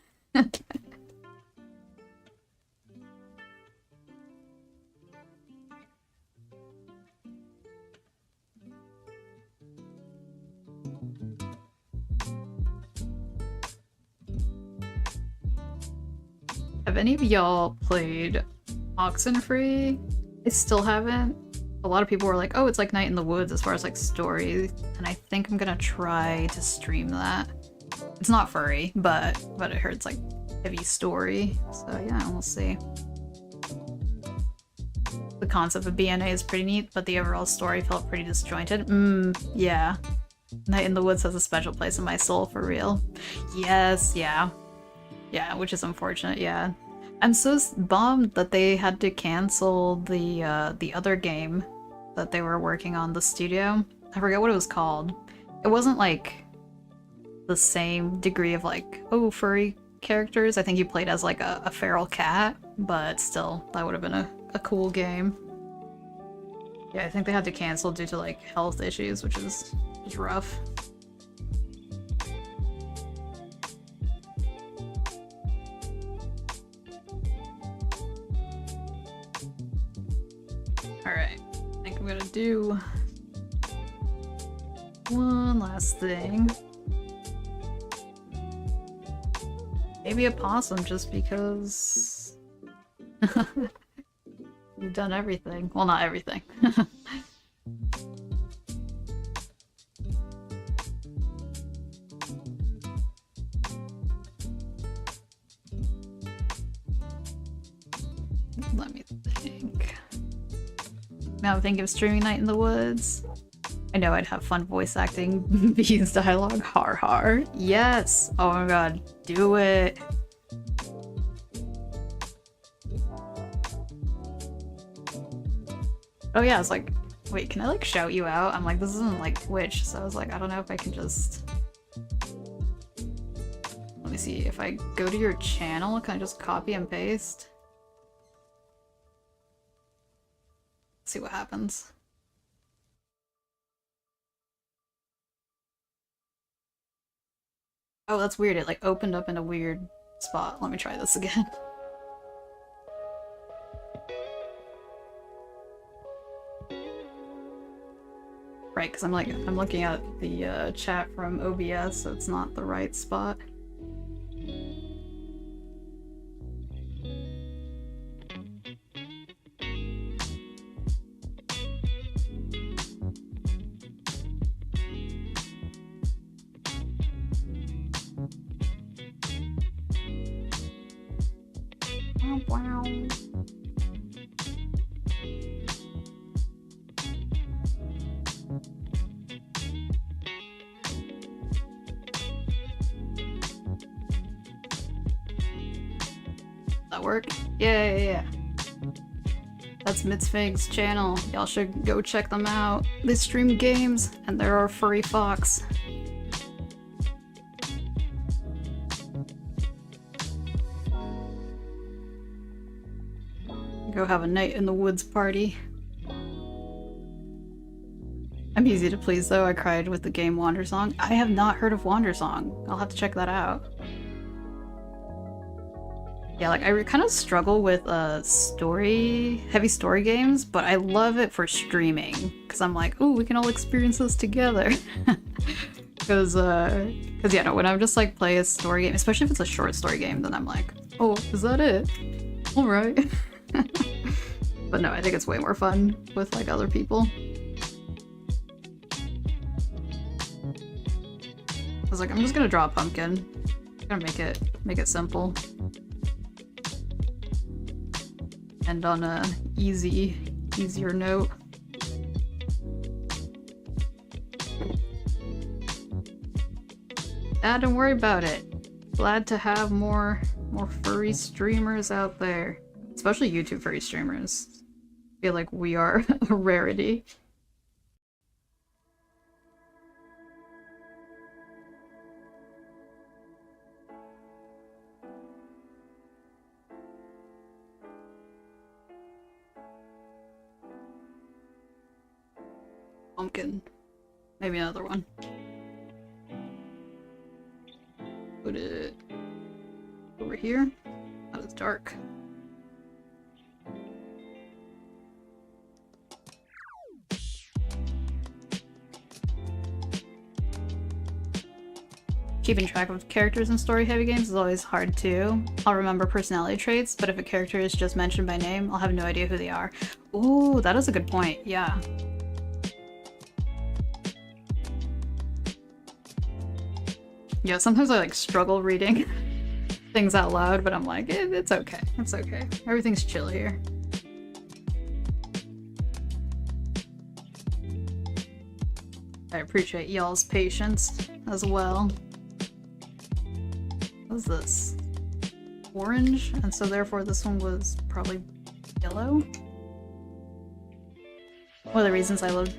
Have any of y'all played Oxenfree? I still haven't. A lot of people were like, oh, it's like Night in the Woods as far as like story, and I think I'm gonna try to stream that. It's not furry, but I heard it's like heavy story, so yeah, we'll see. The concept of BNA is pretty neat, but the overall story felt pretty disjointed. Yeah. Night in the Woods has a special place in my soul, for real. Yes, yeah. Yeah, which is unfortunate, yeah. I'm so bummed that they had to cancel the other game that they were working on, the studio. I forget what it was called. It wasn't like the same degree of like, oh, furry characters. I think you played as like a feral cat, but still, that would have been a cool game. Yeah, I think they had to cancel due to like health issues, which is rough. Alright, I think I'm gonna do one last thing. Maybe a possum, just because you've done everything. Well, not everything. Let me think. Now I'm thinking of streaming Night in the Woods. I know I'd have fun voice acting Bee's dialogue. Har har. Yes! Oh my god, do it! Oh yeah, I was like, wait, can I like shout you out? I'm like, this isn't like Twitch, so I was like, I don't know if I can just... Let me see, if I go to your channel, can I just copy and paste? See what happens. Oh, that's weird. It like opened up in a weird spot. Let me try this again. Right, because I'm looking at the chat from OBS, so it's not the right spot. Wow. That work? Yeah. That's Mitzfig's channel. Y'all should go check them out. They stream games, and there are furry fox. Go have a Night in the Woods party. I'm easy to please though. I cried with the game Wandersong. I have not heard of Wandersong. I'll have to check that out. Yeah, like I kind of struggle with heavy story games, but I love it for streaming because I'm like, oh, we can all experience this together. Because yeah, no, when I'm just like play a story game, especially if it's a short story game, then I'm like, oh, is that it? All right. But no, I think it's way more fun with like other people. I was like, I'm just gonna draw a pumpkin. I'm gonna make it simple. And on a easier note. Don't worry about it. Glad to have more furry streamers out there. Especially YouTube furry streamers. I feel like we are a rarity. Pumpkin. Maybe another one. Put it over here. That is dark. Keeping track of characters in story-heavy games is always hard too. I'll remember personality traits, but if a character is just mentioned by name, I'll have no idea who they are. Ooh, that is a good point, yeah. Yeah, sometimes I like struggle reading things out loud, but I'm like, it's okay. It's okay. Everything's chill here. I appreciate y'all's patience as well. What is this? Orange? And so therefore this one was probably yellow? One of the reasons I love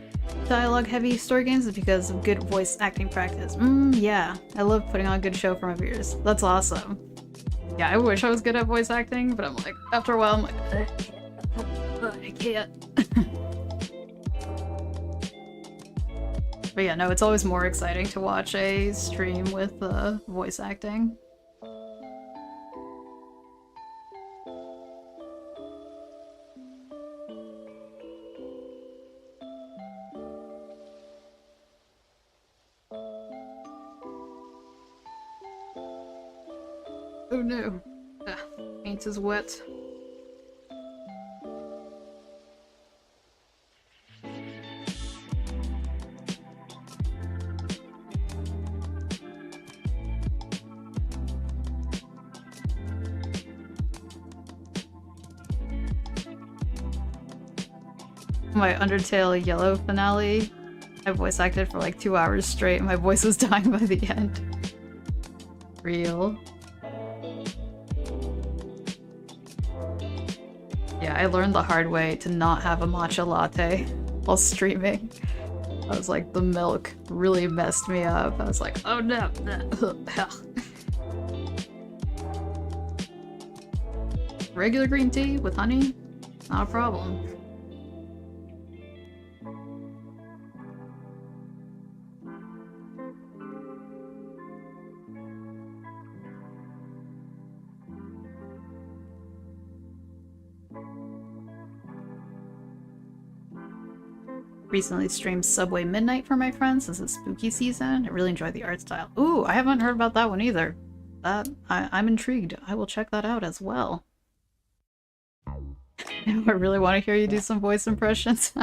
dialogue-heavy story games is because of good voice acting practice. Yeah. I love putting on a good show for my viewers. That's awesome. Yeah, I wish I was good at voice acting, but I'm like, after a while, I'm like, I can't. But yeah, no, it's always more exciting to watch a stream with voice acting. Oh no. Paint is wet. My Undertale Yellow finale, I voice acted for like 2 hours straight and my voice was dying by the end. Real. Yeah, I learned the hard way to not have a matcha latte while streaming. I was like, the milk really messed me up. I was like, oh no. Regular green tea with honey? Not a problem. Recently streamed Subway Midnight for my friends since it's spooky season. I really enjoyed the art style. Ooh, I haven't heard about that one either. I'm intrigued. I will check that out as well. Now I really want to hear you do some voice impressions.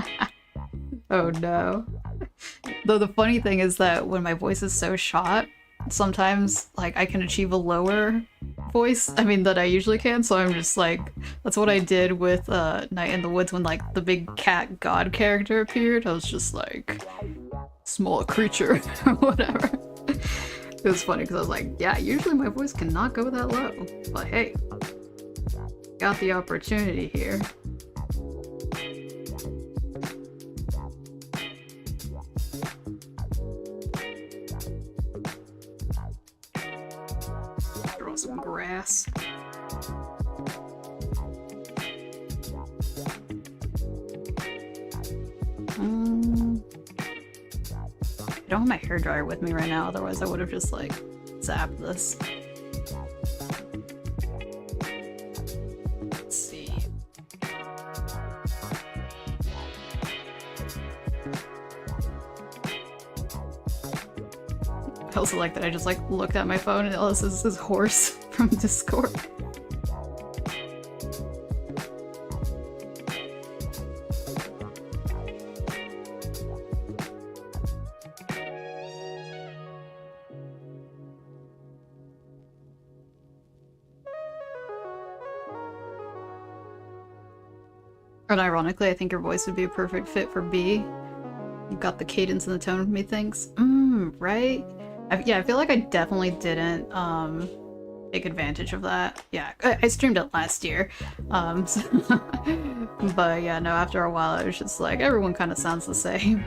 Oh no. Though the funny thing is that when my voice is so shot, sometimes like I can achieve a lower voice, than I usually can, so I'm just like, that's what I did with Night in the Woods when like the big cat god character appeared. I was just like, small creature or whatever. It was funny because I was like, yeah, usually my voice cannot go that low, but hey, got the opportunity here. Draw some grass. I don't have my hairdryer with me right now, otherwise I would have just like zapped this. I also like that I just like looked at my phone and oh, this is horse from Discord. And ironically, I think your voice would be a perfect fit for B. You've got the cadence and the tone methinks. Right? Yeah, I feel like I definitely didn't take advantage of that. Yeah, I streamed it last year. But yeah, no, after a while I was just like, everyone kind of sounds the same.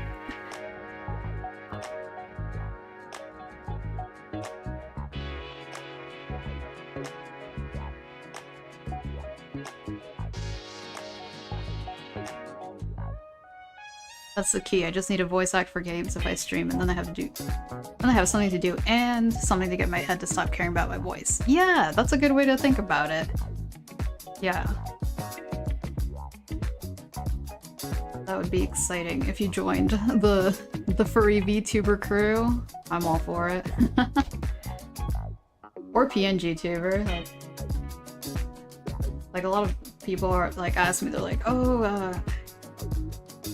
That's the key. I just need a voice act for games if I stream, and then I have something to do and something to get my head to stop caring about my voice. Yeah, that's a good way to think about it. Yeah. That would be exciting if you joined the furry VTuber crew. I'm all for it. Or PNG tuber. Like a lot of people are like ask me, they're like, oh,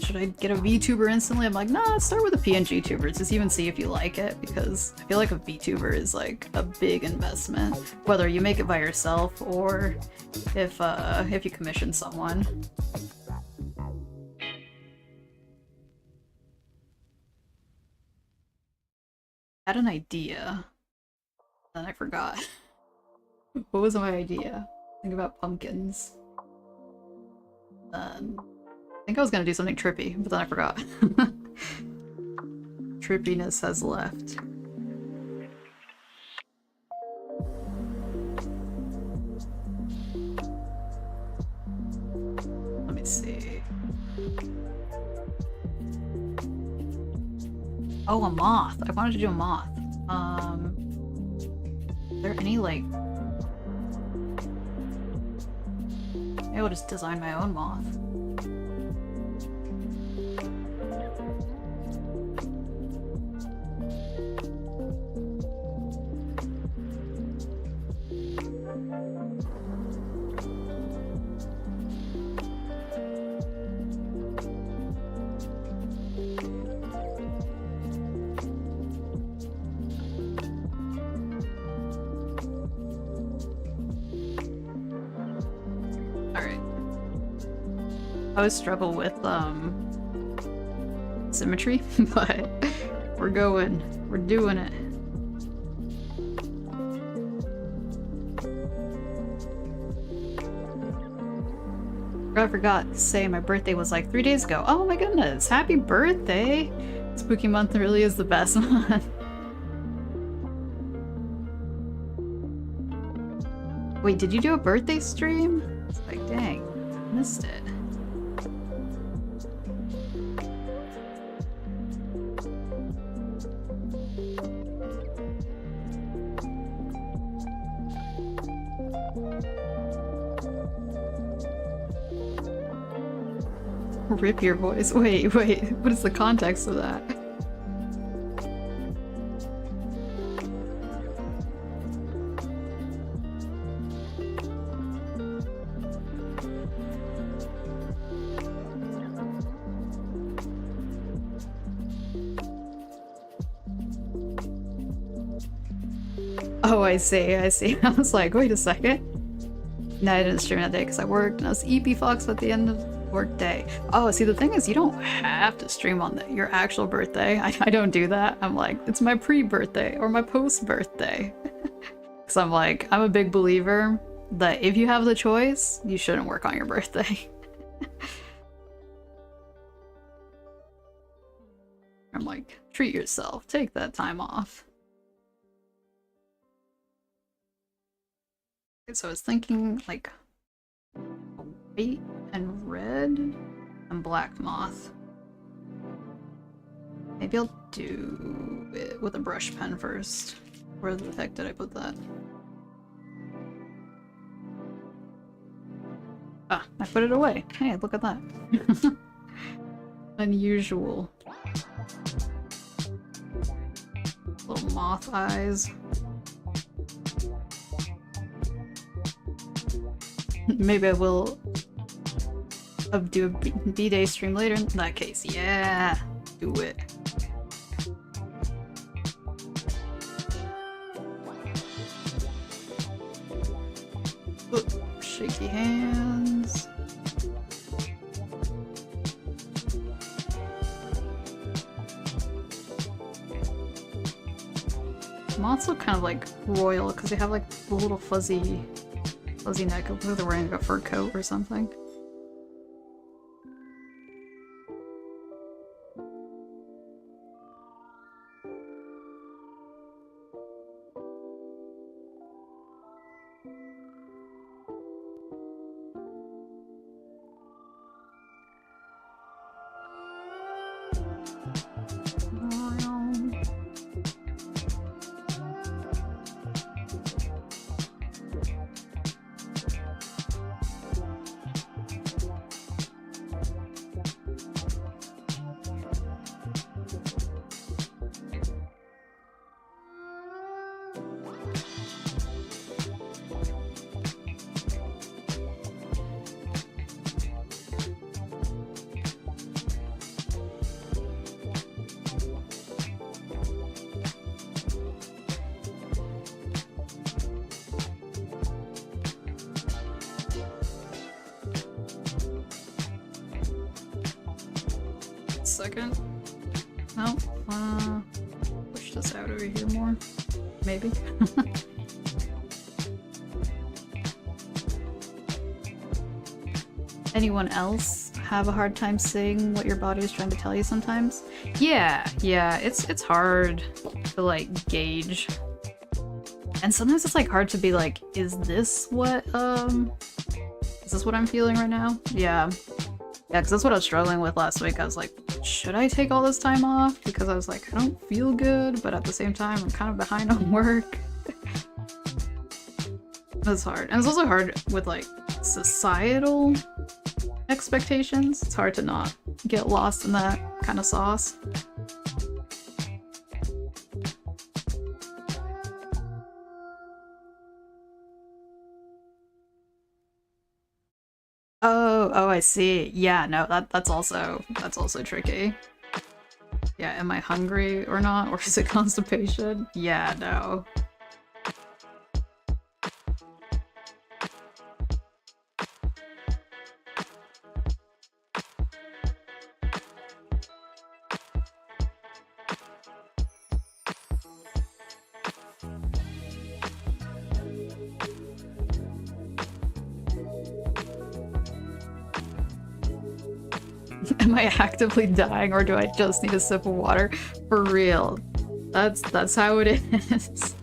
should I get a VTuber instantly? I'm like, nah, start with a PNG tuber, just even see if you like it, because I feel like a VTuber is like a big investment, whether you make it by yourself or if you commission someone. I had an idea, then I forgot. What was my idea? Think about pumpkins. I think I was gonna do something trippy, but then I forgot. Trippiness has left. Let me see. Oh, a moth. I wanted to do a moth. Are there any, like... Maybe I'll just design my own moth. I always struggle with symmetry, but we're doing it. I forgot to say my birthday was like 3 days ago. Oh my goodness, happy birthday! Spooky month really is the best month. Wait, did you do a birthday stream? It's like, dang, missed it. Rip your voice. Wait, what is the context of that? Oh, I see. I was like, wait a second. No, I didn't stream that day because I worked and I was EP Fox at the end of work day. Oh, see, the thing is, you don't have to stream on your actual birthday. I don't do that. I'm like, it's my pre-birthday or my post-birthday. Because I'm like, I'm a big believer that if you have the choice, you shouldn't work on your birthday. I'm like, treat yourself. Take that time off. Okay, so I was thinking, like, white and red and black moth. Maybe I'll do it with a brush pen first. Where the heck did I put that? Ah, I put it away. Hey, look at that. Unusual. Little moth eyes. Maybe I will do a B-Day stream later in that case. Yeah, do it. Ooh, shaky hands. Moths look kind of like royal because they have like the little fuzzy neck. Look like they're wearing like a fur coat or something. Second. No. Push this out over here more. Maybe. Anyone else have a hard time seeing what your body is trying to tell you sometimes? Yeah, it's hard to like gauge. And sometimes it's like hard to be like, is this what I'm feeling right now? Yeah. Yeah, because that's what I was struggling with last week. I was like, should I take all this time off? Because I was like, I don't feel good, but at the same time, I'm kind of behind on work. That's hard. And it's also hard with like societal expectations. It's hard to not get lost in that kind of sauce. Oh, I see. Yeah, no, that's also tricky. Yeah, am I hungry or not? Or is it constipation? Yeah, no. Am I actively dying or do I just need a sip of water? For real. That's how it is.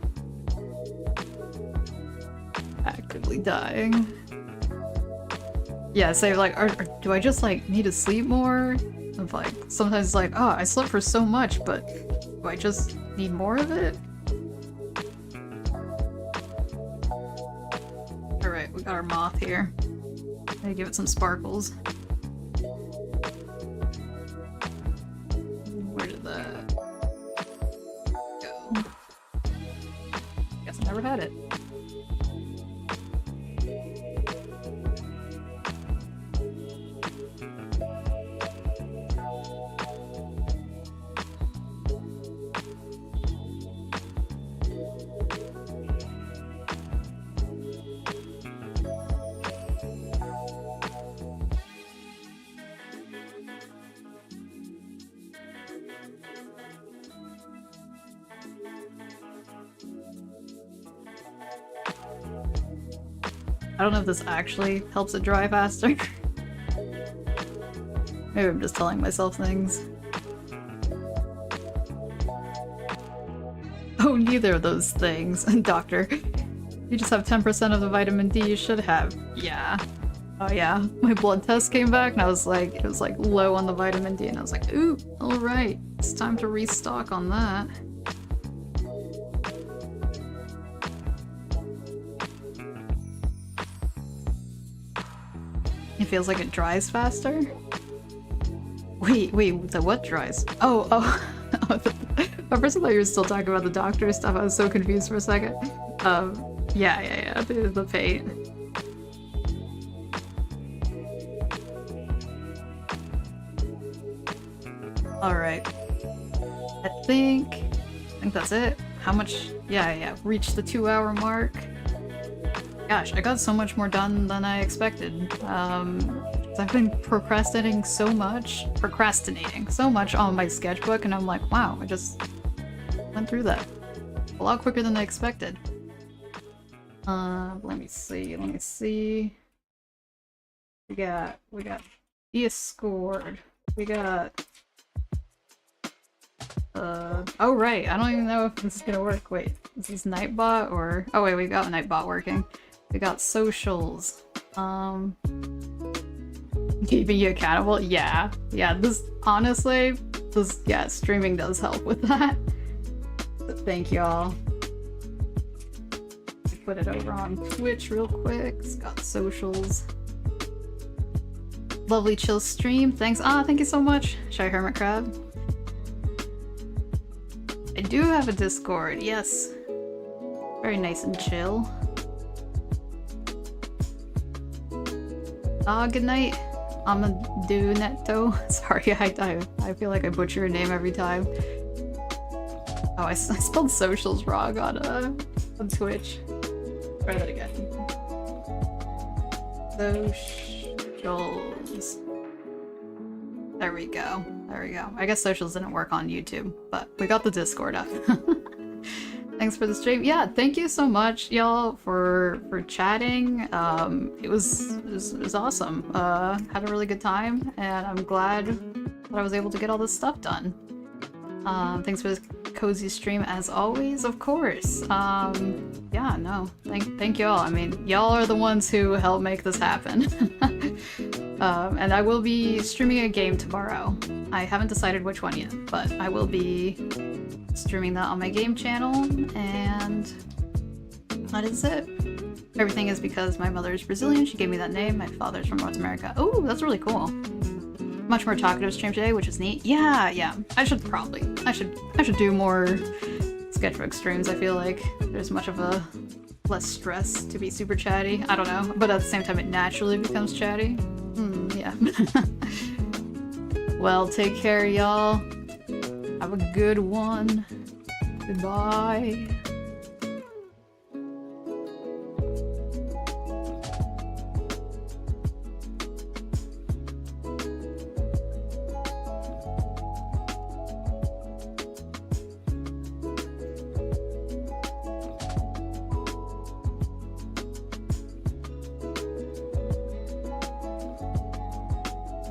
Actively dying. Yeah, so like, or do I just like need to sleep more? Of like, sometimes it's like, oh, I slept for so much, but do I just need more of it? Alright, we got our moth here. Gotta give it some sparkles. Where did that go? Guess I never had it. I don't know if this actually helps it dry faster. Maybe I'm just telling myself things. Oh, neither of those things. Doctor, you just have 10% of the vitamin D you should have. Yeah. Oh yeah. My blood test came back and I was like, it was like low on the vitamin D and I was like, ooh, alright. It's time to restock on that. It feels like it dries faster? Wait, the what dries? Oh. At first I thought you were still talking about the doctor stuff. I was so confused for a second. Yeah, the paint. Alright. I think that's it. How much? Yeah, reached the 2-hour mark. Gosh, I got so much more done than I expected. I've been procrastinating so much on my sketchbook, and I'm like, wow, I just went through that a lot quicker than I expected. Let me see. We got Discord. We got oh right, I don't even know if this is gonna work. Wait, is this Nightbot or... Oh wait, we got Nightbot working. We got socials. Keeping you accountable? Yeah, this, honestly, yeah, streaming does help with that. So thank y'all. Put it over on Twitch real quick. It's got socials. Lovely chill stream. Thanks. Thank you so much, Shy Hermit Crab. I do have a Discord, yes. Very nice and chill. Good night. Do Netto. Sorry, I feel like I butcher your name every time. Oh, I spelled socials wrong on Twitch. Try that again. Socials. There we go. I guess socials didn't work on YouTube, but we got the Discord up. Thanks for the stream. Yeah, thank you so much, y'all, for chatting. It was awesome. Had a really good time, and I'm glad that I was able to get all this stuff done. Thanks for this cozy stream as always, of course. Yeah, no, thank y'all. I mean, y'all are the ones who helped make this happen. And I will be streaming a game tomorrow. I haven't decided which one yet, but I will be streaming that on my game channel, and that is it. Everything is because my mother is Brazilian. She gave me that name. My father's from North America. Oh, that's really cool. Much more talkative stream today, which is neat. Yeah. I should do more sketchbook streams. I feel like there's much of a less stress to be super chatty. I don't know, but at the same time it naturally becomes chatty. Yeah. Well, take care, y'all. Have a good one. Goodbye.